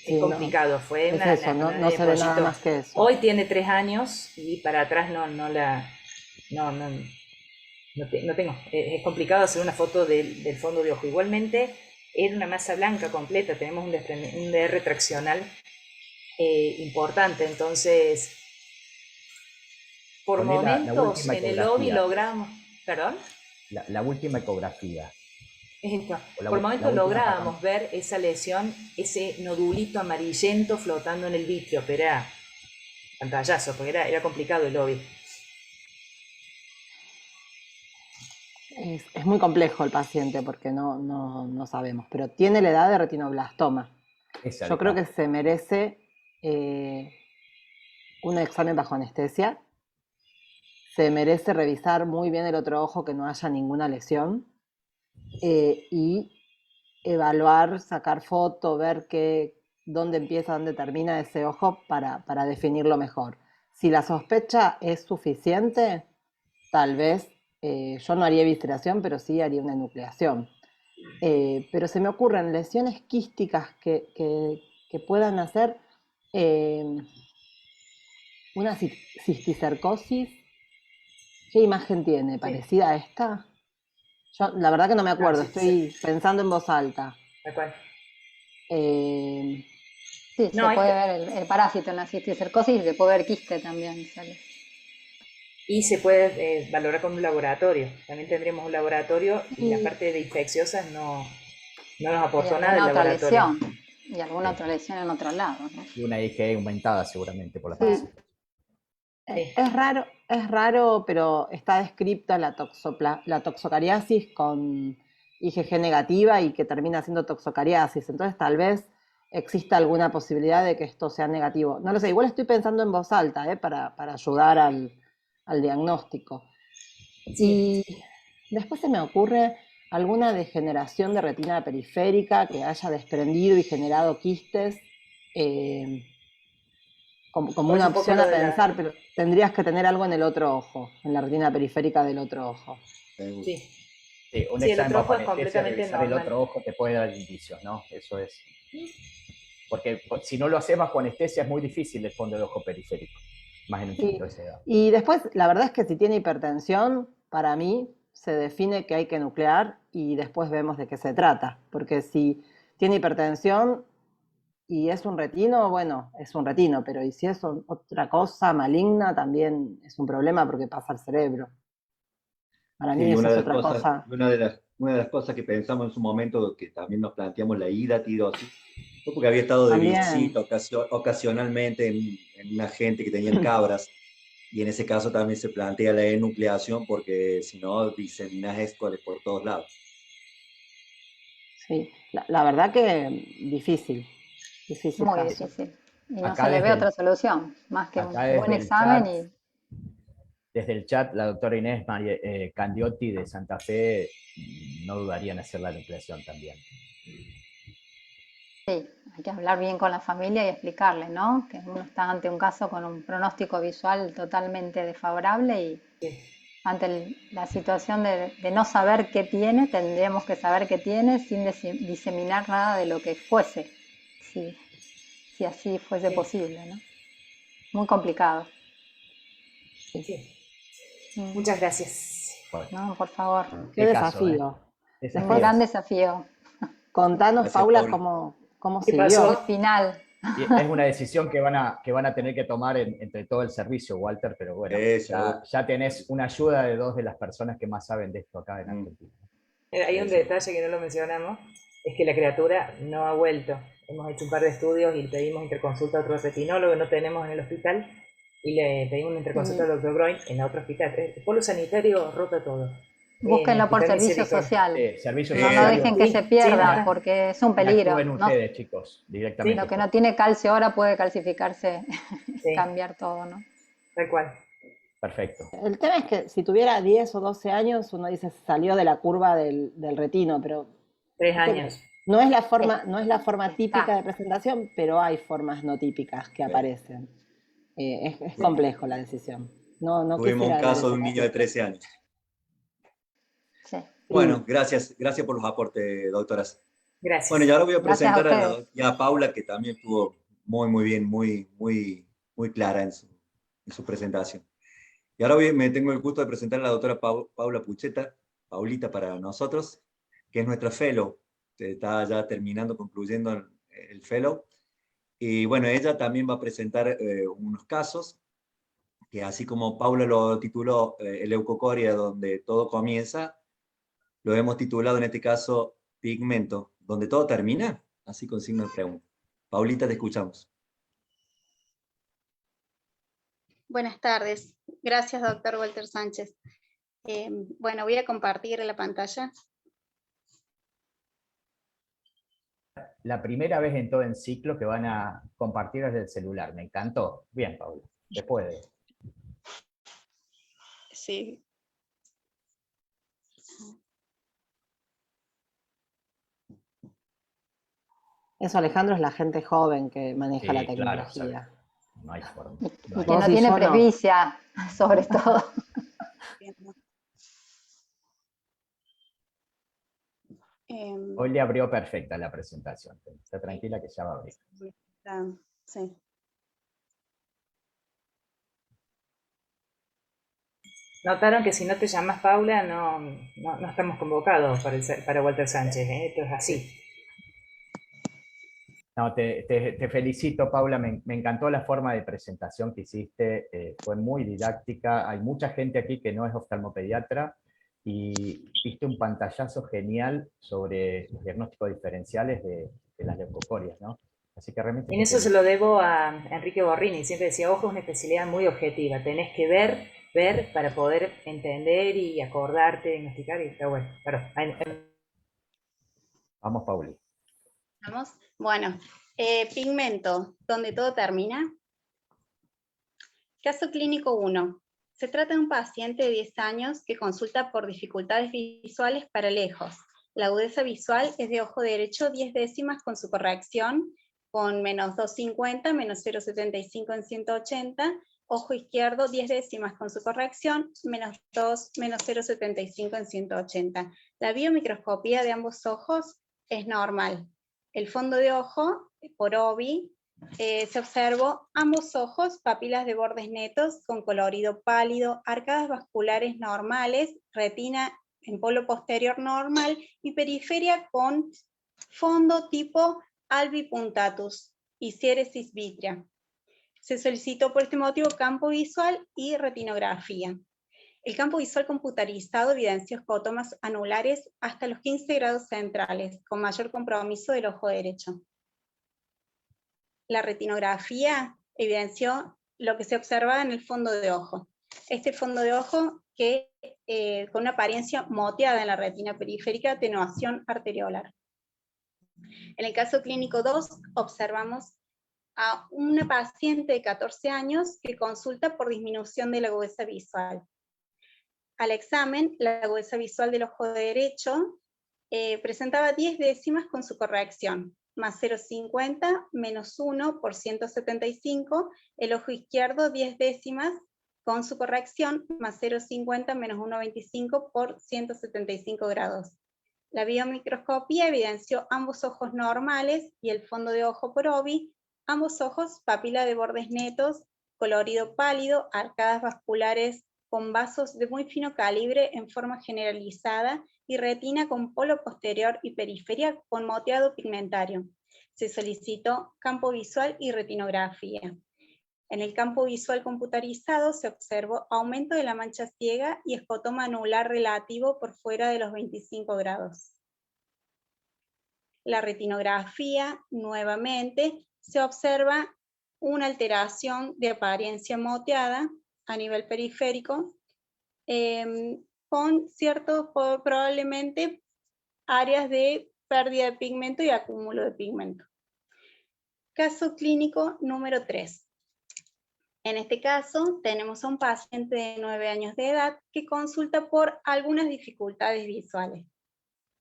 es complicado. No, fue es una, eso, una no se ve pollito. nada más que eso. Hoy tiene 3 años y para atrás no tengo. Es complicado hacer una foto del fondo de ojo. Igualmente, era una masa blanca completa, tenemos un DR traccional importante, entonces por momentos en el lobby logramos, ¿perdón? La última ecografía. Por momentos lográbamos ver esa lesión, ese nodulito amarillento flotando en el vitrio, pero era pantallazo, porque era complicado el lobby. Es muy complejo el paciente porque no sabemos, pero tiene la edad de retinoblastoma. Yo creo que se merece un examen bajo anestesia, se merece revisar muy bien el otro ojo, que no haya ninguna lesión, y evaluar, sacar foto, ver dónde empieza, dónde termina ese ojo para definirlo mejor. Si la sospecha es suficiente, tal vez yo no haría evisceración, pero sí haría una enucleación. Pero se me ocurren lesiones quísticas que puedan hacer una cisticercosis. ¿Qué imagen tiene? ¿Parecida a esta? Yo la verdad que no me acuerdo, estoy pensando en voz alta. ¿De cuál? Sí, se puede ver el parásito en la cisticercosis y se puede ver quiste también. Sale. Y se puede valorar con un laboratorio. También tendríamos un laboratorio y la parte de infecciosas no nos aportó nada el laboratorio. Y alguna otra lesión en otro lado, ¿no? Y una IgE aumentada seguramente por la Sí. Es raro, pero está descripta la toxocariasis con IgG negativa y que termina siendo toxocariasis. Entonces tal vez exista alguna posibilidad de que esto sea negativo. No lo sé, igual estoy pensando en voz alta para ayudar al diagnóstico. Sí. Y después se me ocurre alguna degeneración de retina periférica que haya desprendido y generado quistes. Como una opción a pensar, pero tendrías que tener algo en el otro ojo, en la retina periférica del otro ojo. Sí. Sí, un el examen otro ojo bajo es completamente revisar el normal. otro ojo te puede dar indicios, ¿no? Eso es. Porque si no lo haces bajo anestesia es muy difícil el fondo de ojo periférico, más en un chiquito de esa edad. Y después, la verdad es que si tiene hipertensión, para mí se define que hay que nuclear y después vemos de qué se trata. Porque si tiene hipertensión y es un retino, bueno, es un retino, pero y si es otra cosa maligna, también es un problema porque pasa al cerebro. Para mí esa es otra cosa. Una de las cosas que pensamos en su momento, que también nos planteamos la hidatirosis, fue porque había estado de También. visita ocasionalmente en una gente que tenían cabras, y en ese caso también se plantea la enucleación, porque si no diseminas escoles por todos lados. Sí, la verdad que difícil Muy caso. difícil. Y no se le ve otra solución, más que un buen examen. Desde el chat, la doctora Inés Candiotti de Santa Fe no dudaría en hacer la nucleación también. Sí, hay que hablar bien con la familia y explicarle, ¿no? Que uno está ante un caso con un pronóstico visual totalmente desfavorable y ante la situación de no saber qué tiene, tendríamos que saber qué tiene sin diseminar nada de lo que fuese, si así fuese posible, ¿no? Muy complicado. Sí. Mm. Muchas gracias. No, por favor. Qué Qué caso, desafío. Es un gran desafío. Contanos, Gracias, Paula, Paula. cómo ¿Qué siguió. pasó? El final. Y es una decisión que van a tener que tomar entre todo el servicio, Walter, pero bueno, Seguro. ya tenés una ayuda de dos de las personas que más saben de esto acá en Mm. Argentina. Hay un detalle que no lo mencionamos, es que la criatura no ha vuelto. Hemos hecho un par de estudios y pedimos interconsulta a otro retinólogo que no tenemos en el hospital y le pedimos una interconsulta al doctor Groin en otro hospital. El polo sanitario rota todo. Búsquenlo por Hospital servicio Misericordia. social. Servicio No social. dejen que se pierda, porque es un Y peligro. actúen No, ustedes, chicos, directamente. lo que no tiene calcio ahora puede calcificarse, Sí, cambiar todo, ¿no? tal cual. Perfecto. El tema es que si tuviera 10 o 12 años, uno dice salió de la curva del retino, pero 3 años. no es la forma Está. típica de presentación, pero hay formas no típicas que aparecen. Es complejo la decisión. No Tuvimos un quisiera dar caso de ese un niño de 13 años. Sí. Bueno, gracias por los aportes, doctoras. Gracias. Bueno, y ahora voy a Gracias a presentar a la ustedes. doctora Paula, que también estuvo muy bien, muy clara en su presentación. Y ahora me tengo el gusto de presentar a la doctora Paula Pucheta, Paulita para nosotros, que es nuestra fellow. Está ya concluyendo el fellow. Y bueno, ella también va a presentar unos casos, que así como Paula lo tituló el leucocoria, donde todo comienza, lo hemos titulado en este caso Pigmento, donde todo termina, así con signo de pregunta. Paulita, te escuchamos. Buenas tardes. Gracias, doctor Walter Sánchez. Bueno, voy a compartir la pantalla. La primera vez en todo el ciclo que van a compartir desde el celular. Me encantó. Bien, Paula. Se puede. Sí. Eso, Alejandro, es la gente joven que maneja la Sí, claro, tecnología. no hay forma. Y No hay que no Vos y tiene yo no. presbicia, sobre todo. Hoy le abrió perfecta la presentación. Está tranquila que ya va a abrir. Sí. Notaron que si no te llamas Paula, no estamos convocados para Walter Sánchez. Esto es así. No, te felicito, Paula. Me encantó la forma de presentación que hiciste. Fue muy didáctica. Hay mucha gente aquí que no es oftalmopediatra y viste un pantallazo genial sobre los diagnósticos diferenciales de las leucocorias, ¿no? Así que realmente... En eso se lo debo a Enrique Borrini. Siempre decía, ojo, es una especialidad muy objetiva. Tenés que ver para poder entender y acordarte, diagnosticar. Y está bueno. Vamos, Pauli. ¿Vamos? Bueno, pigmento, donde todo termina. Caso clínico 1. Se trata de un paciente de 10 años que consulta por dificultades visuales para lejos. La agudeza visual es de ojo derecho 10 décimas con su corrección, con menos 250, menos 0,75 en 180. Ojo izquierdo 10 décimas con su corrección, menos 2, menos 0,75 en 180. La biomicroscopía de ambos ojos es normal. El fondo de ojo, por OBI, se observó ambos ojos, papilas de bordes netos con colorido pálido, arcadas vasculares normales, retina en polo posterior normal y periferia con fondo tipo albipuntatus y ciéresis vitrea. Se solicitó por este motivo campo visual y retinografía. El campo visual computarizado evidenció escotomas anulares hasta los 15 grados centrales, con mayor compromiso del ojo derecho. La retinografía evidenció lo que se observaba en el fondo de ojo. Este fondo de ojo que con una apariencia moteada en la retina periférica, atenuación arteriolar. En el caso clínico 2 observamos a una paciente de 14 años que consulta por disminución de la agudeza visual. Al examen, la agudeza visual del ojo derecho presentaba 10 décimas con su corrección, más 0,50, menos 1 por 175, el ojo izquierdo 10 décimas con su corrección, más 0,50, menos 1,25 por 175 grados. La biomicroscopía evidenció ambos ojos normales y el fondo de ojo por OBI, ambos ojos papila de bordes netos colorido pálido, arcadas vasculares con vasos de muy fino calibre en forma generalizada y retina con polo posterior y periferia con moteado pigmentario. Se solicitó campo visual y retinografía. En el campo visual computarizado se observó aumento de la mancha ciega y escotoma anular relativo por fuera de los 25 grados. La retinografía, nuevamente, se observa una alteración de apariencia moteada a nivel periférico, con ciertos, probablemente, áreas de pérdida de pigmento y acúmulo de pigmento. Caso clínico número 3. En este caso, tenemos a un paciente de 9 años de edad que consulta por algunas dificultades visuales.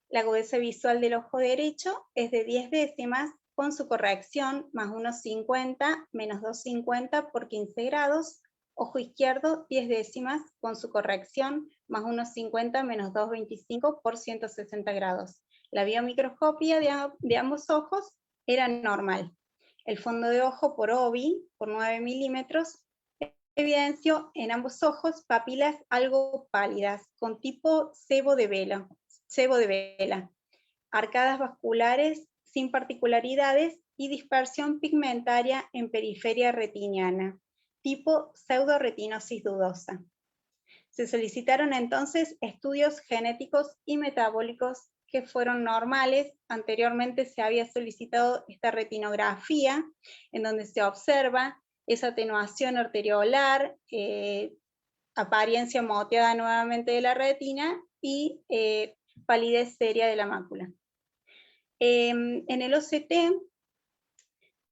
La agudeza visual del ojo derecho es de 10 décimas, con su corrección más 1,50 menos 2,50 por 15 grados. Ojo izquierdo, 10 décimas, con su corrección más 1,50 menos 2,25 por 160 grados. La biomicroscopía de ambos ojos era normal. El fondo de ojo por OBI, por 9 milímetros, evidenció en ambos ojos papilas algo pálidas, con tipo cebo de vela, arcadas vasculares sin particularidades y dispersión pigmentaria en periferia retiniana, tipo pseudoretinosis dudosa. Se solicitaron entonces estudios genéticos y metabólicos que fueron normales. Anteriormente se había solicitado esta retinografía, en donde se observa esa atenuación arteriolar, apariencia moteada nuevamente de la retina y palidez seria de la mácula. En el OCT,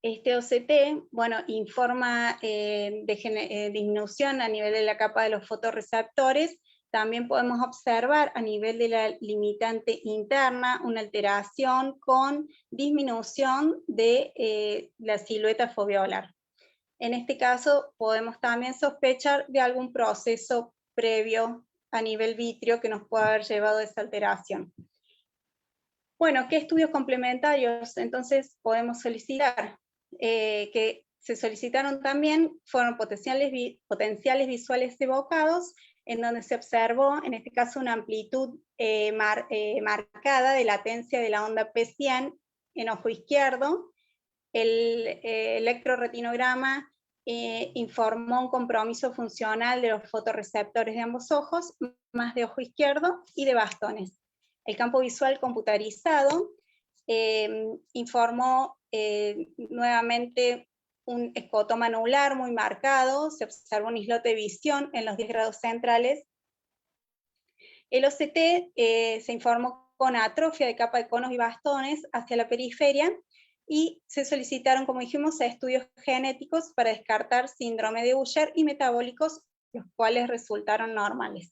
este OCT, bueno, informa de disminución a nivel de la capa de los fotorreceptores. También podemos observar a nivel de la limitante interna una alteración con disminución de la silueta foveolar. En este caso podemos también sospechar de algún proceso previo a nivel vítreo que nos pueda haber llevado a esa alteración. Bueno, ¿qué estudios complementarios entonces podemos solicitar? Que se solicitaron también fueron potenciales visuales evocados, en donde se observó, en este caso, una amplitud marcada de latencia de la onda P100 en ojo izquierdo. El electroretinograma informó un compromiso funcional de los fotorreceptores de ambos ojos, más de ojo izquierdo y de bastones. El campo visual computarizado informó nuevamente un escotoma anular muy marcado, se observó un islote de visión en los 10 grados centrales. El OCT se informó con atrofia de capa de conos y bastones hacia la periferia, y se solicitaron, como dijimos, estudios genéticos para descartar síndrome de Usher y metabólicos, los cuales resultaron normales.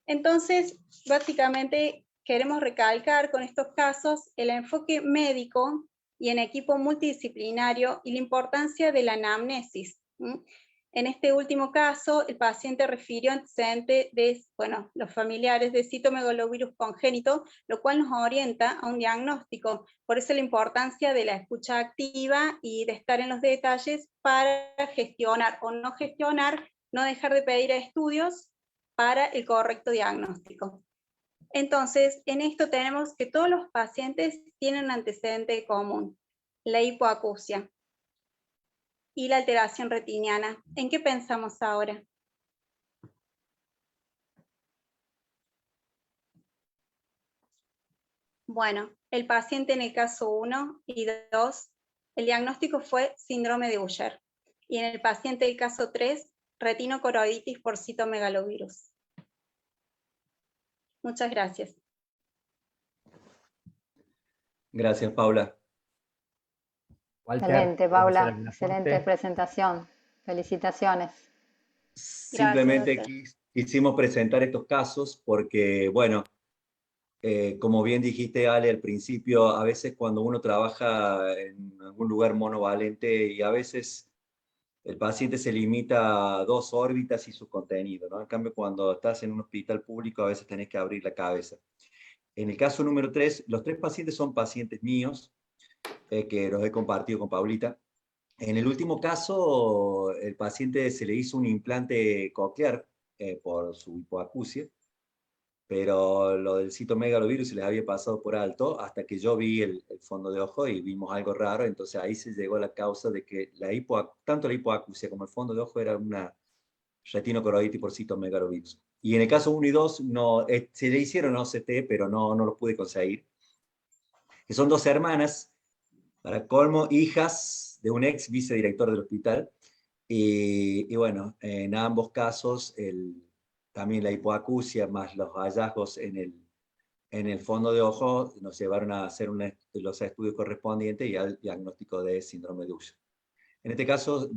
Entonces, básicamente, queremos recalcar con estos casos el enfoque médico y en equipo multidisciplinario y la importancia de la anamnesis. En este último caso, el paciente refirió antecedentes de, los familiares de citomegalovirus congénito, lo cual nos orienta a un diagnóstico. Por eso la importancia de la escucha activa y de estar en los detalles para gestionar o no gestionar, no dejar de pedir estudios para el correcto diagnóstico. Entonces, en esto tenemos que todos los pacientes tienen un antecedente común, la hipoacusia y la alteración retiniana. ¿En qué pensamos ahora? Bueno, el paciente en el caso 1 y 2, el diagnóstico fue síndrome de Usher. Y en el paciente del caso 3, retinocoroiditis por citomegalovirus. Muchas gracias. Gracias, Paula. Walter, Excelente, ¿podemos hacer Paula. algún Excelente aporte? presentación. Felicitaciones. Simplemente Gracias, quisimos presentar estos casos porque, bueno, como bien dijiste, Ale, al principio, a veces cuando uno trabaja en algún lugar monovalente y a veces el paciente se limita a 2 órbitas y su contenido, ¿no? En cambio, cuando estás en un hospital público, a veces tenés que abrir la cabeza. En el caso número 3, los 3 pacientes son pacientes míos, que los he compartido con Paulita. En el último caso, el paciente se le hizo un implante coclear por su hipoacusia, pero lo del citomegalovirus se les había pasado por alto hasta que yo vi el fondo de ojo y vimos algo raro, entonces ahí se llegó a la causa de que tanto la hipoacusia como el fondo de ojo era una retinocoroiditis por citomegalovirus. Y en el caso 1 y 2 no, se le hicieron OCT, pero no los pude conseguir. Que son 2 hermanas, para colmo, hijas de un ex vicedirector del hospital. Y bueno, en ambos casos, también la hipoacusia más los hallazgos en el fondo de ojo nos llevaron a hacer los estudios correspondientes y al diagnóstico de síndrome de Usher. En este caso,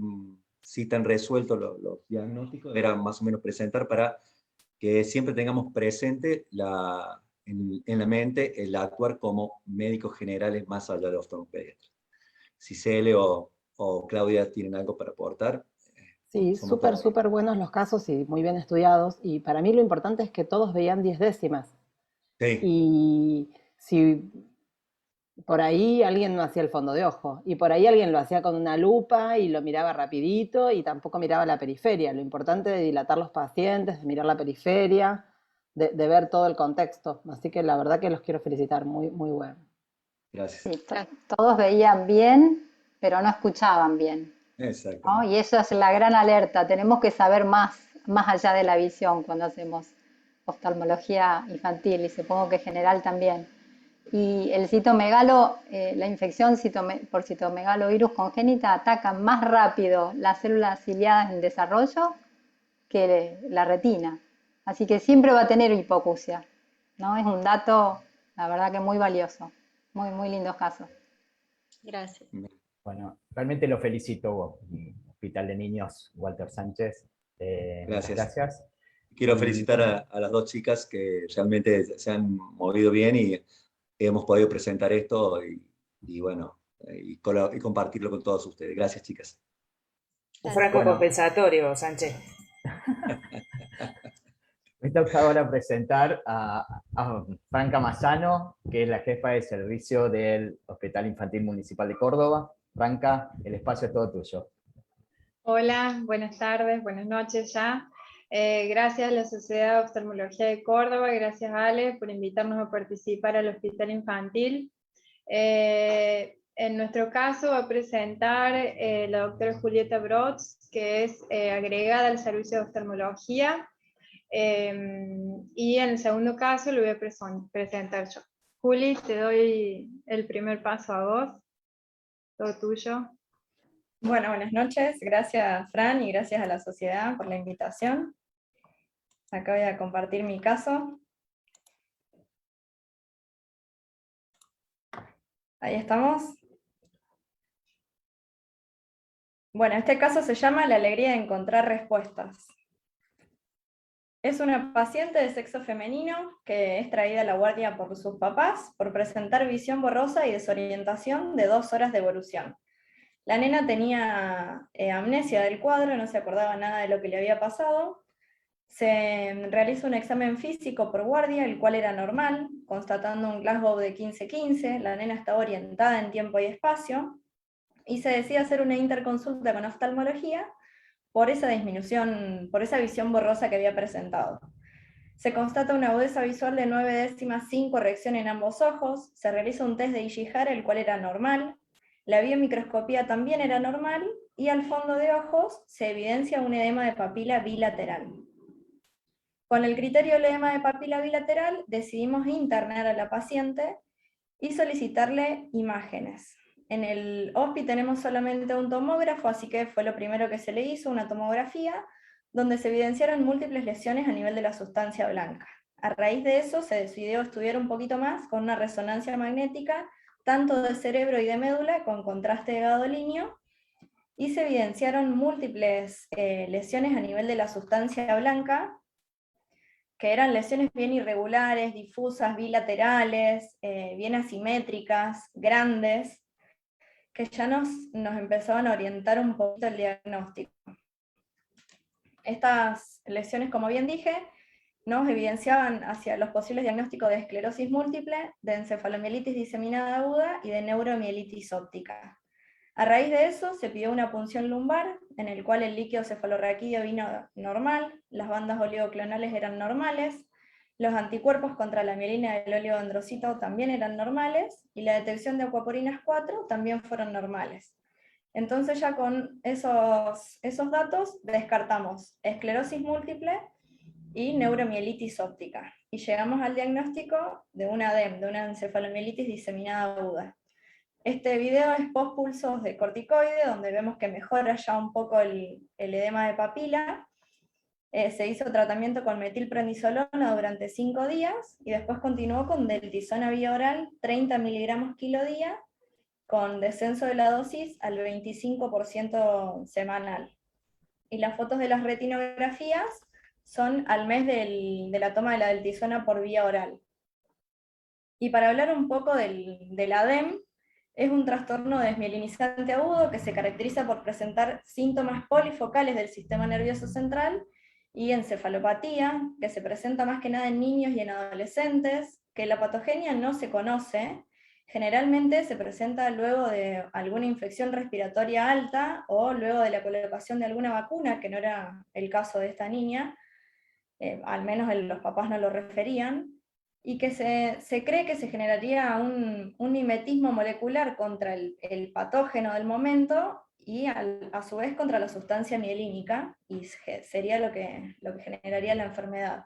sí están resueltos los diagnósticos, era más o menos presentar para que siempre tengamos presente en la mente el actuar como médicos generales más allá de oftalmopediatras. Si Cele o Claudia tienen algo para aportar. Sí, súper buenos los casos y muy bien estudiados. Y para mí lo importante es que todos veían 10 décimas. Sí. Y si por ahí alguien no hacía el fondo de ojo, y por ahí alguien lo hacía con una lupa y lo miraba rapidito y tampoco miraba la periferia. Lo importante de dilatar los pacientes, de mirar la periferia, de ver todo el contexto. Así que la verdad que los quiero felicitar, muy bueno. Gracias. Sí, todos veían bien, pero no escuchaban bien, Exacto. ¿no? Y eso es la gran alerta. Tenemos que saber más allá de la visión cuando hacemos oftalmología infantil y supongo que general también. Y el citomegalo, la infección por citomegalovirus congénita ataca más rápido las células ciliadas en desarrollo que la retina. Así que siempre va a tener hipoacusia, ¿no? Es un dato, la verdad que muy valioso. Muy lindos casos. Gracias. Bueno, realmente lo felicito, Hospital de Niños Walter Sánchez. Muchas gracias. Quiero felicitar a las 2 chicas que realmente se han movido bien y hemos podido presentar esto y bueno, y compartirlo con todos ustedes. Gracias, chicas. Un franco compensatorio, Sánchez. Me toca ahora presentar a Franca Mazzano, que es la jefa de servicio del Hospital Infantil Municipal de Córdoba. Franca, el espacio es todo tuyo. Hola, buenas tardes, buenas noches ya. Gracias a la Sociedad de Oftalmología de Córdoba, gracias Ale por invitarnos a participar al Hospital Infantil. En nuestro caso va a presentar la doctora Julieta Brods, que es agregada al servicio de oftalmología, y en el segundo caso lo voy a presentar yo. Juli, te doy el primer paso a vos, todo tuyo. Bueno, buenas noches, gracias Fran y gracias a la sociedad por la invitación. Acá voy a compartir mi caso. Ahí estamos. Bueno, este caso se llama La alegría de encontrar respuestas. Es una paciente de sexo femenino que es traída a la guardia por sus papás por presentar visión borrosa y desorientación de 2 horas de evolución. La nena tenía amnesia del cuadro, no se acordaba nada de lo que le había pasado. Se realiza un examen físico por guardia, el cual era normal, constatando un Glasgow de 15-15, la nena estaba orientada en tiempo y espacio, y se decide hacer una interconsulta con oftalmología por esa disminución, por esa visión borrosa que había presentado. Se constata una agudeza visual de 9/10 sin corrección en ambos ojos, se realiza un test de Ishihara, el cual era normal, la biomicroscopía también era normal, y al fondo de ojos se evidencia un edema de papila bilateral. Con el criterio del edema de papila bilateral decidimos internar a la paciente y solicitarle imágenes. En el HOSPI tenemos solamente un tomógrafo, así que fue lo primero que se le hizo, una tomografía, donde se evidenciaron múltiples lesiones a nivel de la sustancia blanca. A raíz de eso se decidió estudiar un poquito más con una resonancia magnética, tanto de cerebro y de médula, con contraste de gadolínio, y se evidenciaron múltiples lesiones a nivel de la sustancia blanca, que eran lesiones bien irregulares, difusas, bilaterales, bien asimétricas, grandes, que ya nos empezaban a orientar un poquito el diagnóstico. Estas lesiones, como bien dije, nos evidenciaban hacia los posibles diagnósticos de esclerosis múltiple, de encefalomielitis diseminada aguda y de neuromielitis óptica. A raíz de eso se pidió una punción lumbar, en el cual el líquido cefalorraquídeo vino normal, las bandas oligoclonales eran normales, los anticuerpos contra la mielina del oligodendrocito también eran normales, y la detección de aquaporinas 4 también fueron normales. Entonces ya con esos datos descartamos esclerosis múltiple y neuromielitis óptica, y llegamos al diagnóstico de una ADEM, de una encefalomielitis diseminada aguda. Este video es post pulsos de corticoide, donde vemos que mejora ya un poco el edema de papila. Se hizo tratamiento con metilprednisolona durante 5 días, y después continuó con deltisona vía oral 30 miligramos kilo día, con descenso de la dosis al 25% semanal. Y las fotos de las retinografías son al mes de la toma de la deltisona por vía oral. Y para hablar un poco del ADEM, es un trastorno desmielinizante agudo que se caracteriza por presentar síntomas polifocales del sistema nervioso central y encefalopatía, que se presenta más que nada en niños y en adolescentes, que la patogenia no se conoce, generalmente se presenta luego de alguna infección respiratoria alta o luego de la colocación de alguna vacuna, que no era el caso de esta niña, al menos los papás no lo referían, y que se cree que se generaría un mimetismo molecular contra el patógeno del momento y a su vez contra la sustancia mielínica, y sería lo que generaría la enfermedad.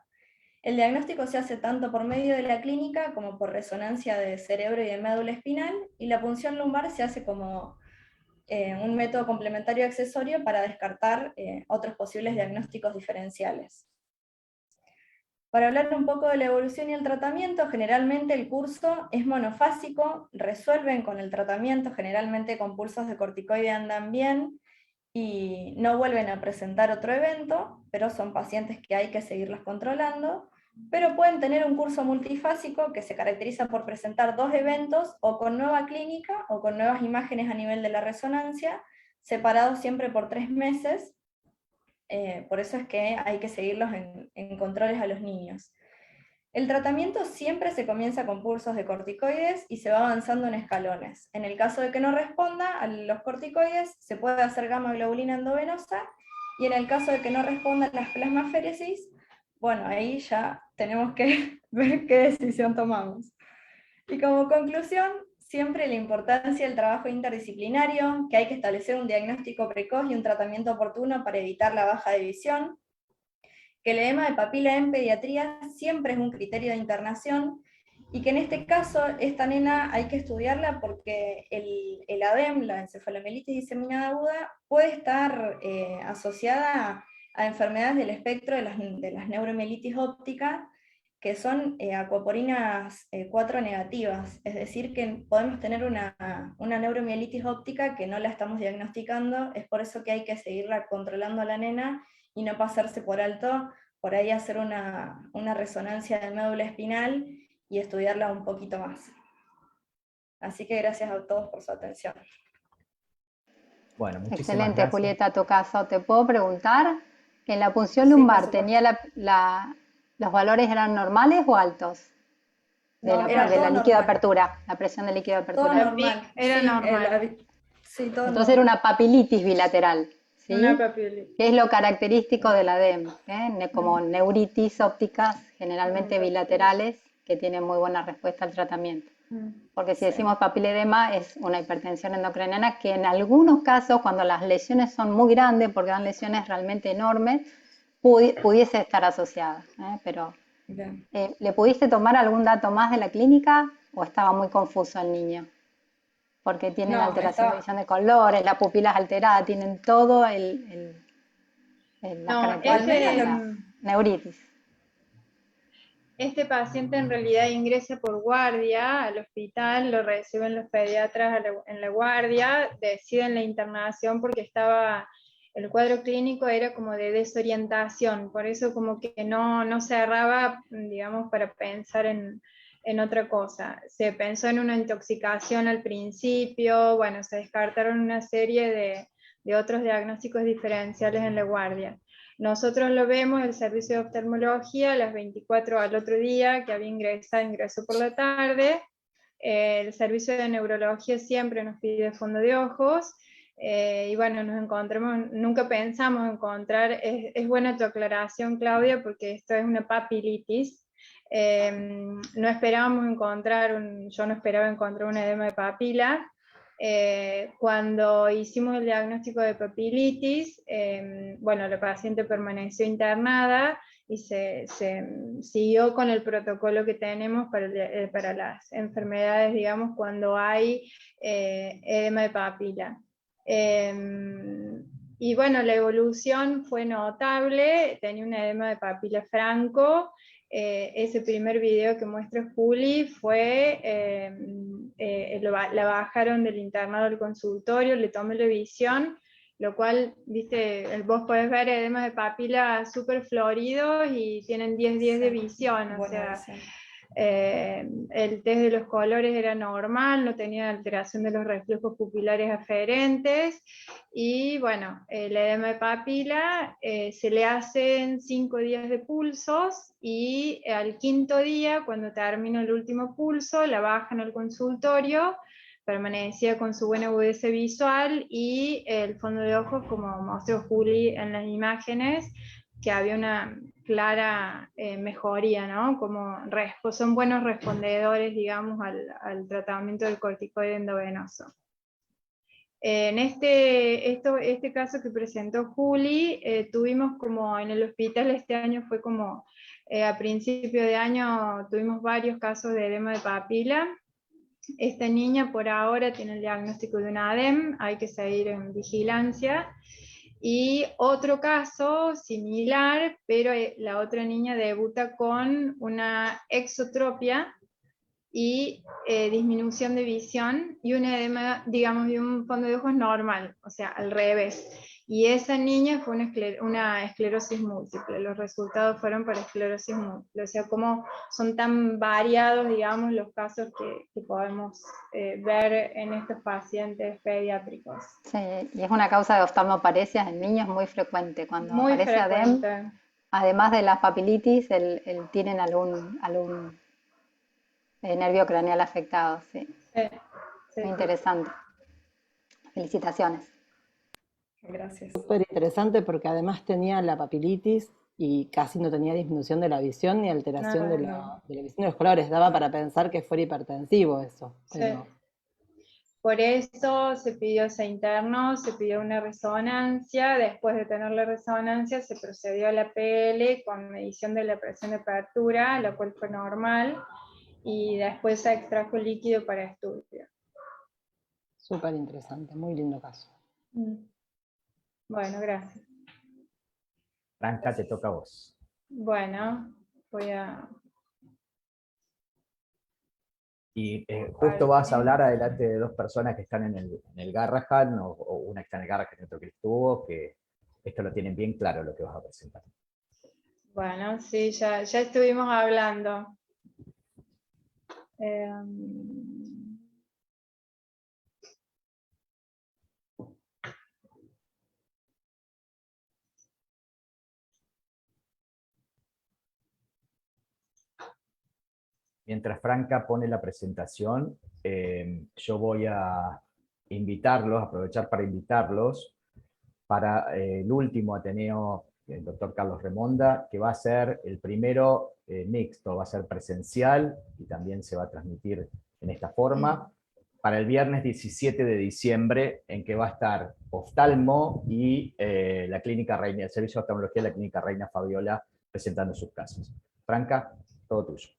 El diagnóstico se hace tanto por medio de la clínica como por resonancia de cerebro y de médula espinal, y la punción lumbar se hace como un método complementario accesorio para descartar otros posibles diagnósticos diferenciales. Para hablar un poco de la evolución y el tratamiento, generalmente el curso es monofásico, resuelven con el tratamiento, generalmente con pulsos de corticoide andan bien, y no vuelven a presentar otro evento, pero son pacientes que hay que seguirlos controlando, pero pueden tener un curso multifásico que se caracteriza por presentar 2 eventos, o con nueva clínica, o con nuevas imágenes a nivel de la resonancia, separados siempre por 3 meses, por eso es que hay que seguirlos en controles a los niños. El tratamiento siempre se comienza con pulsos de corticoides y se va avanzando en escalones. En el caso de que no responda a los corticoides, se puede hacer gamma globulina endovenosa, y en el caso de que no responda a las plasmaféresis, bueno, ahí ya tenemos que ver qué decisión tomamos. Y como conclusión, siempre la importancia del trabajo interdisciplinario, que hay que establecer un diagnóstico precoz y un tratamiento oportuno para evitar la baja de visión, que el edema de papila en pediatría siempre es un criterio de internación, y que en este caso esta nena hay que estudiarla porque el ADEM, la encefalomielitis diseminada aguda, puede estar asociada a enfermedades del espectro de las neuromielitis ópticas, que son aquaporinas 4 negativas, es decir, que podemos tener una neuromielitis óptica que no la estamos diagnosticando. Es por eso que hay que seguirla controlando a la nena y no pasarse por alto, por ahí hacer una resonancia de médula espinal y estudiarla un poquito más. Así que gracias a todos por su atención. Bueno, muchísimas Excelente, gracias. Julieta, tu caso. ¿Te puedo preguntar? ¿En la punción Sí, por lumbar supuesto. tenía los valores eran normales o altos? De No, era de todo la líquido de normal. apertura, la presión de líquido de Todo apertura. normal. Era sí, normal. sí, todo Entonces era normal. una papilitis bilateral, ¿sí? Una papilitis. Que es lo característico de la DEM, como neuritis ópticas generalmente bilaterales que tienen muy buena respuesta al tratamiento. Porque si Sí. decimos papiledema es una hipertensión endocriniana que en algunos casos, cuando las lesiones son muy grandes, porque dan lesiones realmente enormes, pudiese estar asociada. Pero, Bien. ¿le pudiste tomar algún dato más de la clínica o estaba muy confuso el niño? Porque tienen No, alteración de visión de colores, las pupilas alteradas, tienen todo las No, características de la neuritis. este paciente en realidad ingresa por guardia al hospital, lo reciben los pediatras en la guardia, deciden la internación porque el cuadro clínico era como de desorientación, por eso como que no cerraba, digamos, para pensar en otra cosa. Se pensó en una intoxicación al principio, bueno, se descartaron una serie de otros diagnósticos diferenciales en la guardia. Nosotros lo vemos, el servicio de oftalmología, a las 24 al otro día, que había ingresó por la tarde, El servicio de neurología siempre nos pide fondo de ojos, y bueno, nos encontramos, nunca pensamos encontrar, es buena tu aclaración, Claudia, porque esto es una papilitis. No esperábamos encontrar, yo no esperaba encontrar un edema de papila. Cuando hicimos el diagnóstico de papilitis, bueno, la paciente permaneció internada y se siguió con el protocolo que tenemos para las enfermedades, digamos, cuando hay edema de papila. Y bueno, la evolución fue notable, tenía un edema de papila franco. Ese primer video que muestra Juli fue, la bajaron del internado al consultorio, le tomé la visión, lo cual, viste, vos podés ver edemas de papila súper floridos y tienen 10 días de visión, o sea, el test de los colores era normal, no tenía alteración de los reflejos pupilares aferentes, y bueno, el edema de papila se le hacen 5 días de pulsos, y al 5.º día, cuando termina el último pulso, la bajan al consultorio, permanecía con su buena agudeza visual, y el fondo de ojos, como mostró Juli en las imágenes, que había una clara mejoría, ¿no? Como son buenos respondedores, digamos, al tratamiento del corticoide endovenoso. En este caso que presentó Juli, tuvimos como en el hospital este año fue como, a principio de año tuvimos varios casos de edema de papila. Esta niña por ahora tiene el diagnóstico de una ADEM, hay que seguir en vigilancia. Y otro caso similar, pero la otra niña debuta con una exotropia y disminución de visión y un edema, digamos, de un fondo de ojos normal, o sea, al revés. Y esa niña fue una esclerosis múltiple, los resultados fueron para esclerosis múltiple, o sea, cómo son tan variados, digamos, los casos que podemos ver en estos pacientes pediátricos. Sí, y es una causa de oftalmoparesias en niños muy frecuente. Cuando Muy aparece frecuente. ADEM, además de la papilitis, tienen algún nervio craneal afectado. Sí. Muy interesante. Felicitaciones. Gracias. Súper interesante porque además tenía la papilitis y casi no tenía disminución de la visión ni alteración de la visión de los colores. Daba para pensar que fuera hipertensivo eso. Pero... Sí. Por eso se pidió ese interno, se pidió una resonancia. Después de tener la resonancia se procedió a la PL con medición de la presión de apertura, lo cual fue normal, y después se extrajo líquido para estudio. Súper interesante, muy lindo caso. Bueno, gracias. Franca, te toca a vos. Bueno, voy a... Y justo vas a hablar adelante de dos personas que están en el Garrahan, o una que está en el Garrahan y otro que estuvo, que esto lo tienen bien claro lo que vas a presentar. Bueno, sí, ya estuvimos hablando. Mientras Franca pone la presentación, yo voy a invitarlos, aprovechar para invitarlos para el último Ateneo, el doctor Carlos Remonda, que va a ser el primero mixto, va a ser presencial y también se va a transmitir en esta forma, para el viernes 17 de diciembre, en que va a estar Oftalmo y la Clínica Reina, el Servicio de Oftalmología de la Clínica Reina Fabiola presentando sus casos. Franca, todo tuyo.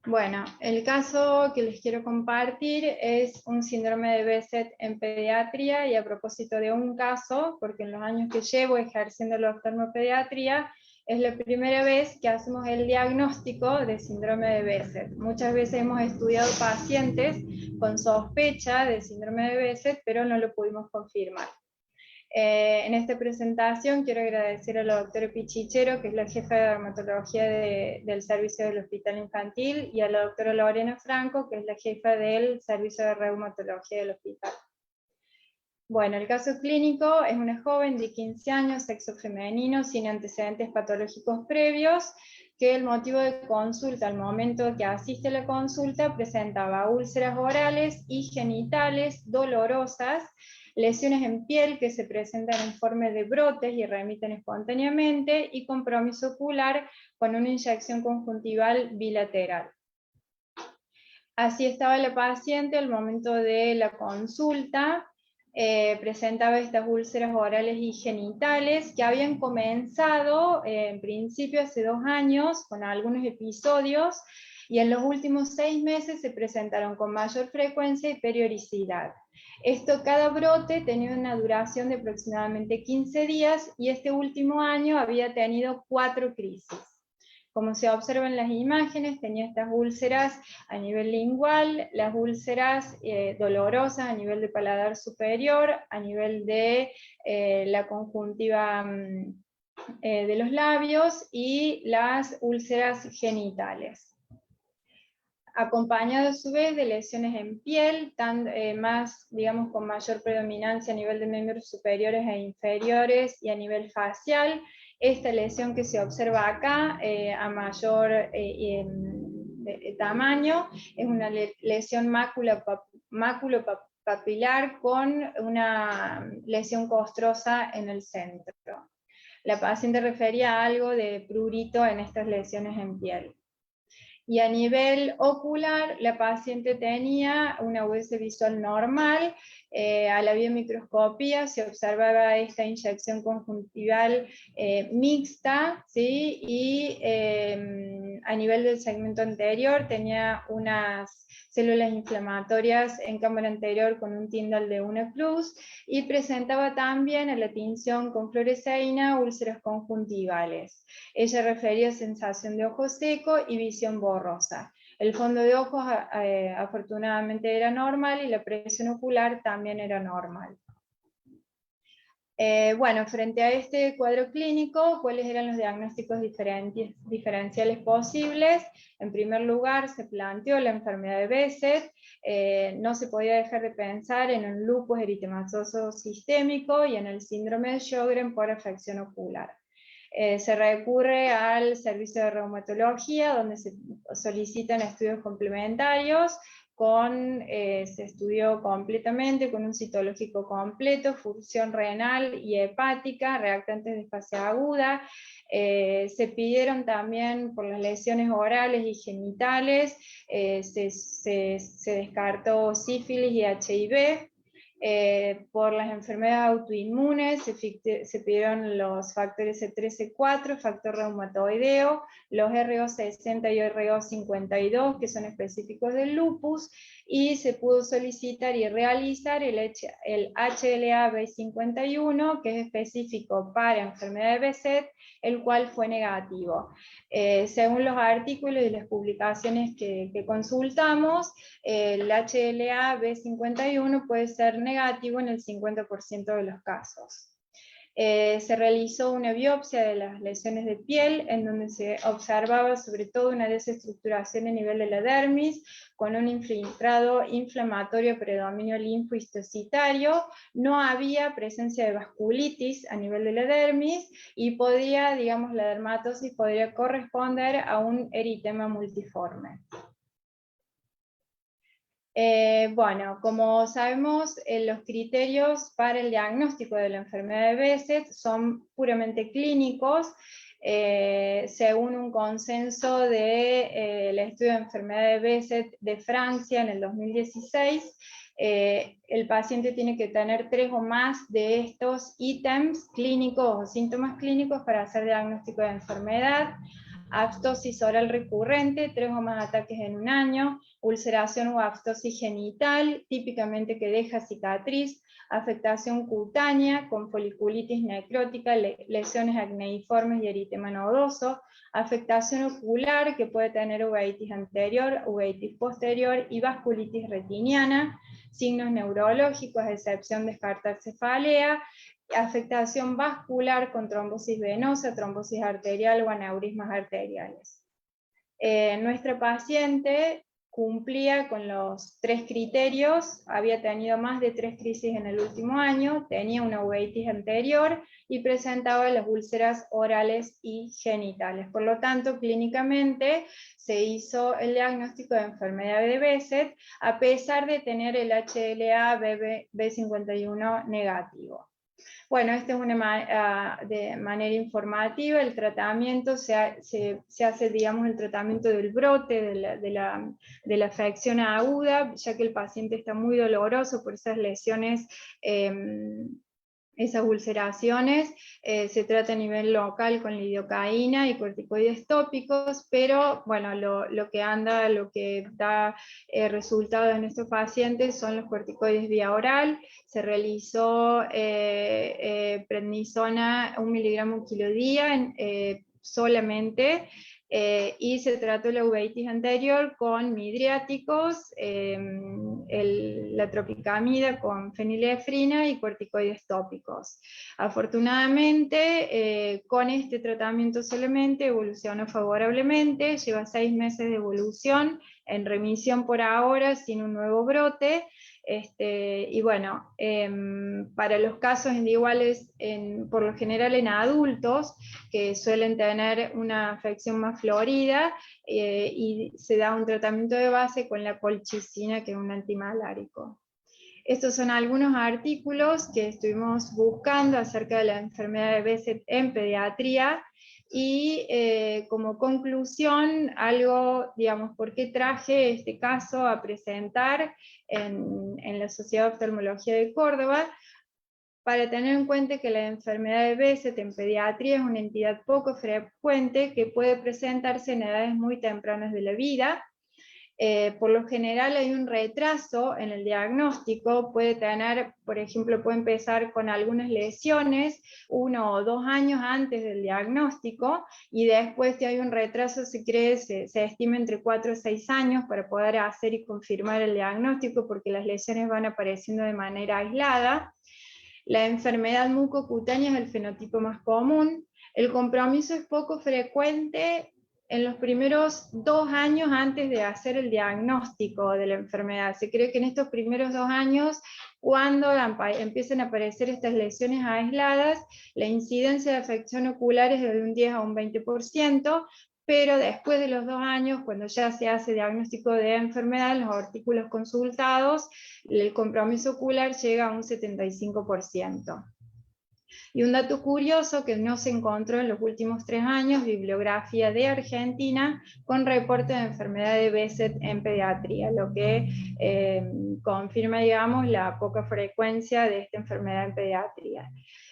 Bueno, el caso que les quiero compartir es un síndrome de Behçet en pediatría, y a propósito de un caso, porque en los años que llevo ejerciendo la oftalmopediatría, es la primera vez que hacemos el diagnóstico de síndrome de Behçet. Muchas veces hemos estudiado pacientes con sospecha de síndrome de Behçet, pero no lo pudimos confirmar. En esta presentación quiero agradecer a la doctora Pichichero, que es la jefa de dermatología del servicio del Hospital Infantil, y a la doctora Lorena Franco, que es la jefa del servicio de reumatología del hospital. Bueno, el caso clínico es una joven de 15 años, sexo femenino, sin antecedentes patológicos previos, que el motivo de consulta al momento que asiste a la consulta presentaba úlceras orales y genitales dolorosas, lesiones en piel que se presentan en forma de brotes y remiten espontáneamente, y compromiso ocular con una inyección conjuntival bilateral. Así estaba la paciente al momento de la consulta. Presentaba estas úlceras orales y genitales que habían comenzado en principio hace 2 años con algunos episodios, y en los últimos 6 meses se presentaron con mayor frecuencia y periodicidad. Cada brote tenía una duración de aproximadamente 15 días, y este último año había tenido 4 crisis. Como se observa en las imágenes, tenía estas úlceras a nivel lingual, las úlceras dolorosas a nivel de paladar superior, a nivel de la conjuntiva de los labios, y las úlceras genitales. Acompañado a su vez de lesiones en piel, más, digamos, con mayor predominancia a nivel de miembros superiores e inferiores y a nivel facial. Esta lesión que se observa acá, a mayor tamaño, es una lesión maculopapilar con una lesión costrosa en el centro. La paciente refería a algo de prurito en estas lesiones en piel. Y a nivel ocular, la paciente tenía una agudeza visual normal. A la biomicroscopía se observaba esta inyección conjuntival mixta, ¿sí? Y a nivel del segmento anterior tenía unas células inflamatorias en cámara anterior con un Tyndall de 1 plus, y presentaba también en la tinción con fluoresceína úlceras conjuntivales. Ella refería sensación de ojo seco y visión borrosa. El fondo de ojos afortunadamente era normal, y la presión ocular también era normal. Bueno, frente a este cuadro clínico, ¿cuáles eran los diagnósticos diferenciales posibles? En primer lugar, se planteó la enfermedad de Behçet. No se podía dejar de pensar en un lupus eritematoso sistémico y en el síndrome de Sjögren por afección ocular. Se recurre al servicio de reumatología, donde se solicitan estudios complementarios. Se estudió completamente con un citológico completo, función renal y hepática, reactantes de fase aguda. Se pidieron también por las lesiones orales y genitales, se descartó sífilis y HIV. Por las enfermedades autoinmunes se pidieron los factores C3, C4, factor reumatoideo, los RO60 y RO52, que son específicos del lupus, y se pudo solicitar y realizar el HLA-B51, que es específico para enfermedad de Behçet, el cual fue negativo. Según los artículos y las publicaciones que consultamos, el HLA-B51 puede ser negativo en el 50% de los casos. Se realizó una biopsia de las lesiones de piel, en donde se observaba sobre todo una desestructuración a nivel de la dermis, con un infiltrado inflamatorio predominio linfohistocitario. No había presencia de vasculitis a nivel de la dermis, y podía, digamos, la dermatosis podría corresponder a un eritema multiforme. Bueno, como sabemos, los criterios para el diagnóstico de la enfermedad de Behçet son puramente clínicos, según un consenso del estudio de enfermedad de Behçet de Francia en el 2016. El paciente tiene que tener 3 o más de estos ítems clínicos o síntomas clínicos para hacer diagnóstico de enfermedad: aftosis oral recurrente, 3 o más ataques en un año, ulceración o aftosis genital, típicamente que deja cicatriz, afectación cutánea con foliculitis necrótica, lesiones acneiformes y eritema nodoso, afectación ocular que puede tener uveitis anterior, uveitis posterior y vasculitis retiniana, signos neurológicos a excepción de descartar cefalea, afectación vascular con trombosis venosa, trombosis arterial o aneurismas arteriales. Nuestra paciente cumplía con los 3 criterios, había tenido más de 3 crisis en el último año, tenía una uveitis anterior y presentaba las úlceras orales y genitales. Por lo tanto, clínicamente se hizo el diagnóstico de enfermedad de Behçet a pesar de tener el HLA-B51 negativo. Bueno, esta es una de manera informativa. El tratamiento se hace, digamos, el tratamiento del brote, de la afección aguda, ya que el paciente está muy doloroso por esas lesiones, esas ulceraciones. Se trata a nivel local con lidocaína y corticoides tópicos, pero bueno, lo que da resultado en estos pacientes son los corticoides vía oral. Se realizó prednisona 1 miligramo kilo día solamente, y se trató la uveitis anterior con midriáticos, la tropicamida con fenilefrina y corticoides tópicos. Afortunadamente, con este tratamiento solamente evolucionó favorablemente, lleva 6 meses de evolución, en remisión por ahora, sin un nuevo brote. Y bueno, para los casos individuales, por lo general en adultos, que suelen tener una afección más florida, y se da un tratamiento de base con la colchicina, que es un antimalárico. Estos son algunos artículos que estuvimos buscando acerca de la enfermedad de Behçet en pediatría, y como conclusión, digamos, ¿por qué traje este caso a presentar en la Sociedad de Oftalmología de Córdoba? Para tener en cuenta que la enfermedad de Behçet en pediatría es una entidad poco frecuente que puede presentarse en edades muy tempranas de la vida. Por lo general hay un retraso en el diagnóstico, por ejemplo, puede empezar con algunas lesiones 1 o 2 años antes del diagnóstico, y después si hay un retraso se estima entre 4 o 6 años para poder hacer y confirmar el diagnóstico, porque las lesiones van apareciendo de manera aislada. La enfermedad mucocutánea es el fenotipo más común. El compromiso es poco frecuente en los primeros 2 años antes de hacer el diagnóstico de la enfermedad. Se cree que en estos primeros 2 años, cuando empiezan a aparecer estas lesiones aisladas, la incidencia de afección ocular es de un 10 a un 20%, pero después de los 2 años, cuando ya se hace diagnóstico de enfermedad, en los artículos consultados, el compromiso ocular llega a un 75%. Y un dato curioso que no se encontró en los últimos 3 años, bibliografía de Argentina con reporte de enfermedad de Behçet en pediatría, lo que confirma, digamos, la poca frecuencia de esta enfermedad en pediatría.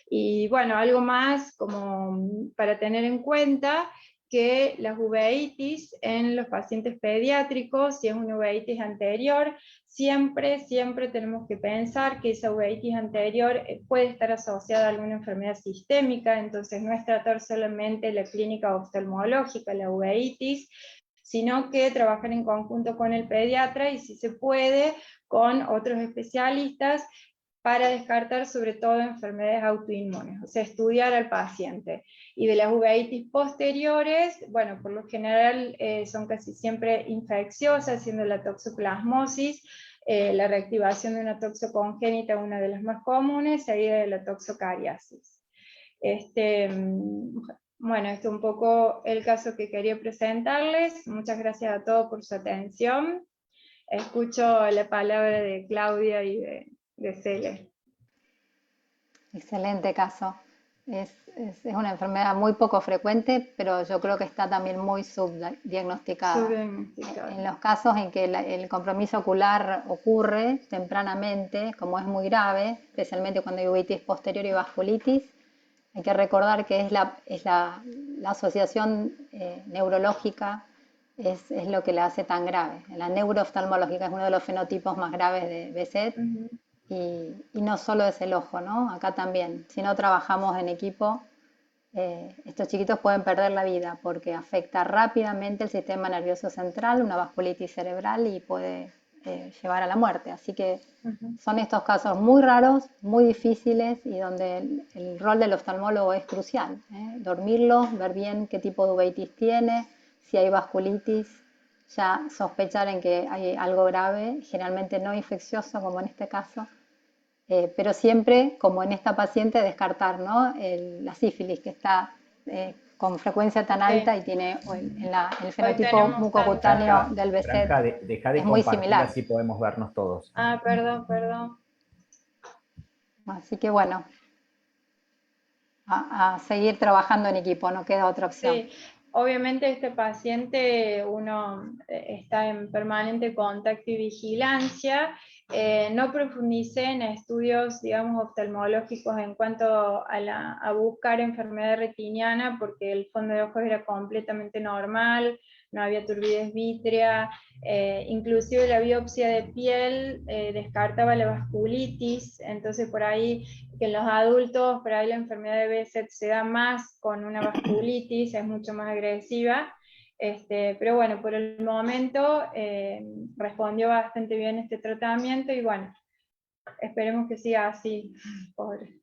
Y bueno, algo más como para tener en cuenta, que las uveitis en los pacientes pediátricos, si es una uveitis anterior, siempre tenemos que pensar que esa uveitis anterior puede estar asociada a alguna enfermedad sistémica, entonces no es tratar solamente la clínica oftalmológica, la uveitis, sino que trabajar en conjunto con el pediatra, y si se puede, con otros especialistas, para descartar sobre todo enfermedades autoinmunes, o sea, estudiar al paciente. Y de las uveitis posteriores, bueno, por lo general son casi siempre infecciosas, siendo la toxoplasmosis, la reactivación de una toxocongénita una de las más comunes, seguida de la toxocariasis. Bueno, este es un poco el caso que quería presentarles. Muchas gracias a todos por su atención. Escucho la palabra de Claudia y de Cele. Excelente caso. Es una enfermedad muy poco frecuente, pero yo creo que está también muy subdiagnosticada. En los casos en que el compromiso ocular ocurre tempranamente, como es muy grave, especialmente cuando hay uveitis posterior y vasculitis, hay que recordar que es la asociación neurológica, es lo que la hace tan grave. La neurooftalmológica es uno de los fenotipos más graves de Behçet. Y no solo es el ojo, ¿no? Acá también, si no trabajamos en equipo, estos chiquitos pueden perder la vida porque afecta rápidamente el sistema nervioso central, una vasculitis cerebral, y puede llevar a la muerte. Así que son estos casos muy raros, muy difíciles, y donde el rol del oftalmólogo es crucial, ¿eh? Dormirlos, ver bien qué tipo de uveitis tiene, si hay vasculitis, ya sospechar en que hay algo grave, generalmente no infeccioso como en este caso, pero siempre, como en esta paciente, descartar, ¿no? La sífilis que está con frecuencia tan alta y tiene el fenotipo tenemos mucocutáneo del Franca, BSET deja de es muy compartir, similar. así podemos vernos todos. Ah, perdón. Así que bueno, a seguir trabajando en equipo, no queda otra opción. Sí, obviamente este paciente uno está en permanente contacto y vigilancia. No profundicé en estudios, digamos, oftalmológicos en cuanto a buscar enfermedad retiniana, porque el fondo de ojos era completamente normal, no había turbidez vítrea, inclusive la biopsia de piel descartaba la vasculitis, entonces por ahí que en los adultos, por ahí la enfermedad de Behçet se da más con una vasculitis, es mucho más agresiva, pero bueno, por el momento respondió bastante bien este tratamiento y bueno, esperemos que siga así, pobre.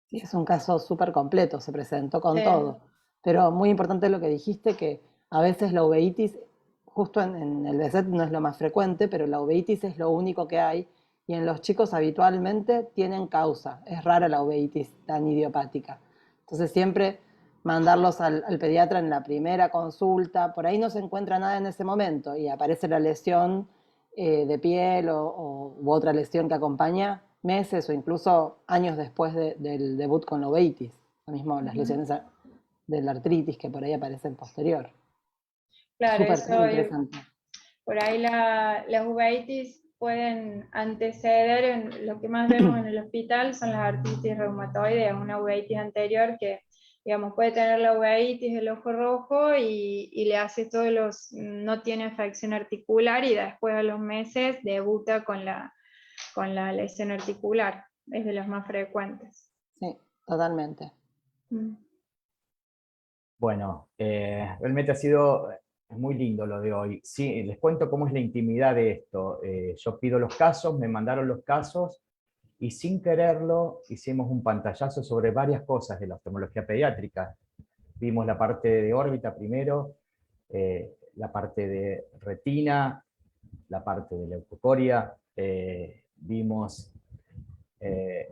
Sí, es un caso súper completo, se presentó con Sí. todo. Pero muy importante lo que dijiste, que a veces la uveitis, justo en el BSET no es lo más frecuente, pero la uveitis es lo único que hay, y en los chicos habitualmente tienen causa. Es rara la uveitis tan idiopática. Entonces siempre mandarlos al pediatra en la primera consulta, por ahí no se encuentra nada en ese momento y aparece la lesión de piel u otra lesión que acompaña meses o incluso años después del debut con la uveitis. Lo mismo las lesiones de la artritis que por ahí aparecen posterior. Claro, Súper eso, interesante. por ahí las uveitis pueden anteceder, lo que más vemos en el hospital son las artritis reumatoides, una uveitis anterior que, digamos, puede tener la uveitis del ojo rojo y le hace no tiene afección articular y después a los meses debuta con la lesión articular, es de las más frecuentes. Sí, totalmente. Bueno, realmente ha sido muy lindo lo de hoy. Sí, les cuento cómo es la intimidad de esto. Yo pido los casos, me mandaron los casos y sin quererlo hicimos un pantallazo sobre varias cosas de la oftalmología pediátrica. Vimos la parte de órbita primero, la parte de retina, la parte de leucocoria, vimos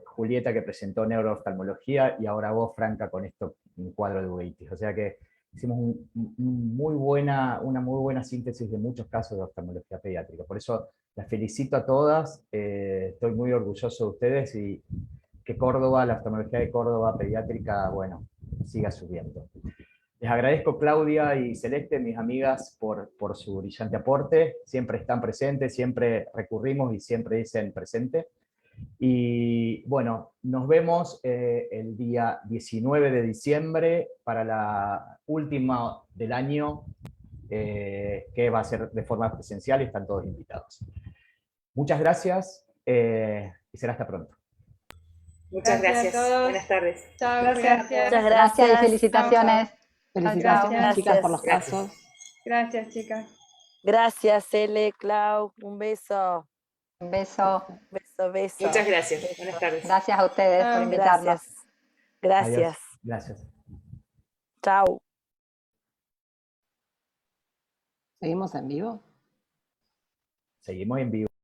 Julieta que presentó neurooftalmología y ahora vos, Franca, con esto, un cuadro de uveitis. O sea que hicimos una muy buena síntesis de muchos casos de oftalmología pediátrica. Por eso las felicito a todas, estoy muy orgulloso de ustedes y que Córdoba, la oftalmología de Córdoba pediátrica, bueno, siga subiendo. Les agradezco, Claudia y Celeste, mis amigas, por su brillante aporte. Siempre están presentes, siempre recurrimos y siempre dicen presente. Y bueno, nos vemos el día 19 de diciembre para la última del año, que va a ser de forma presencial y están todos invitados. Muchas gracias y será hasta pronto. Muchas gracias. a todos. Buenas tardes. Chao, Gracias. gracias. Gracias y felicitaciones. Felicitaciones, chicas, por los Gracias. casos. Gracias, chicas. Gracias, Ele, Clau, un beso. Un beso. Beso. Muchas gracias. Buenas tardes. Gracias a ustedes por invitarnos. Gracias. Adiós. Gracias. Chao. ¿Seguimos en vivo? Seguimos en vivo.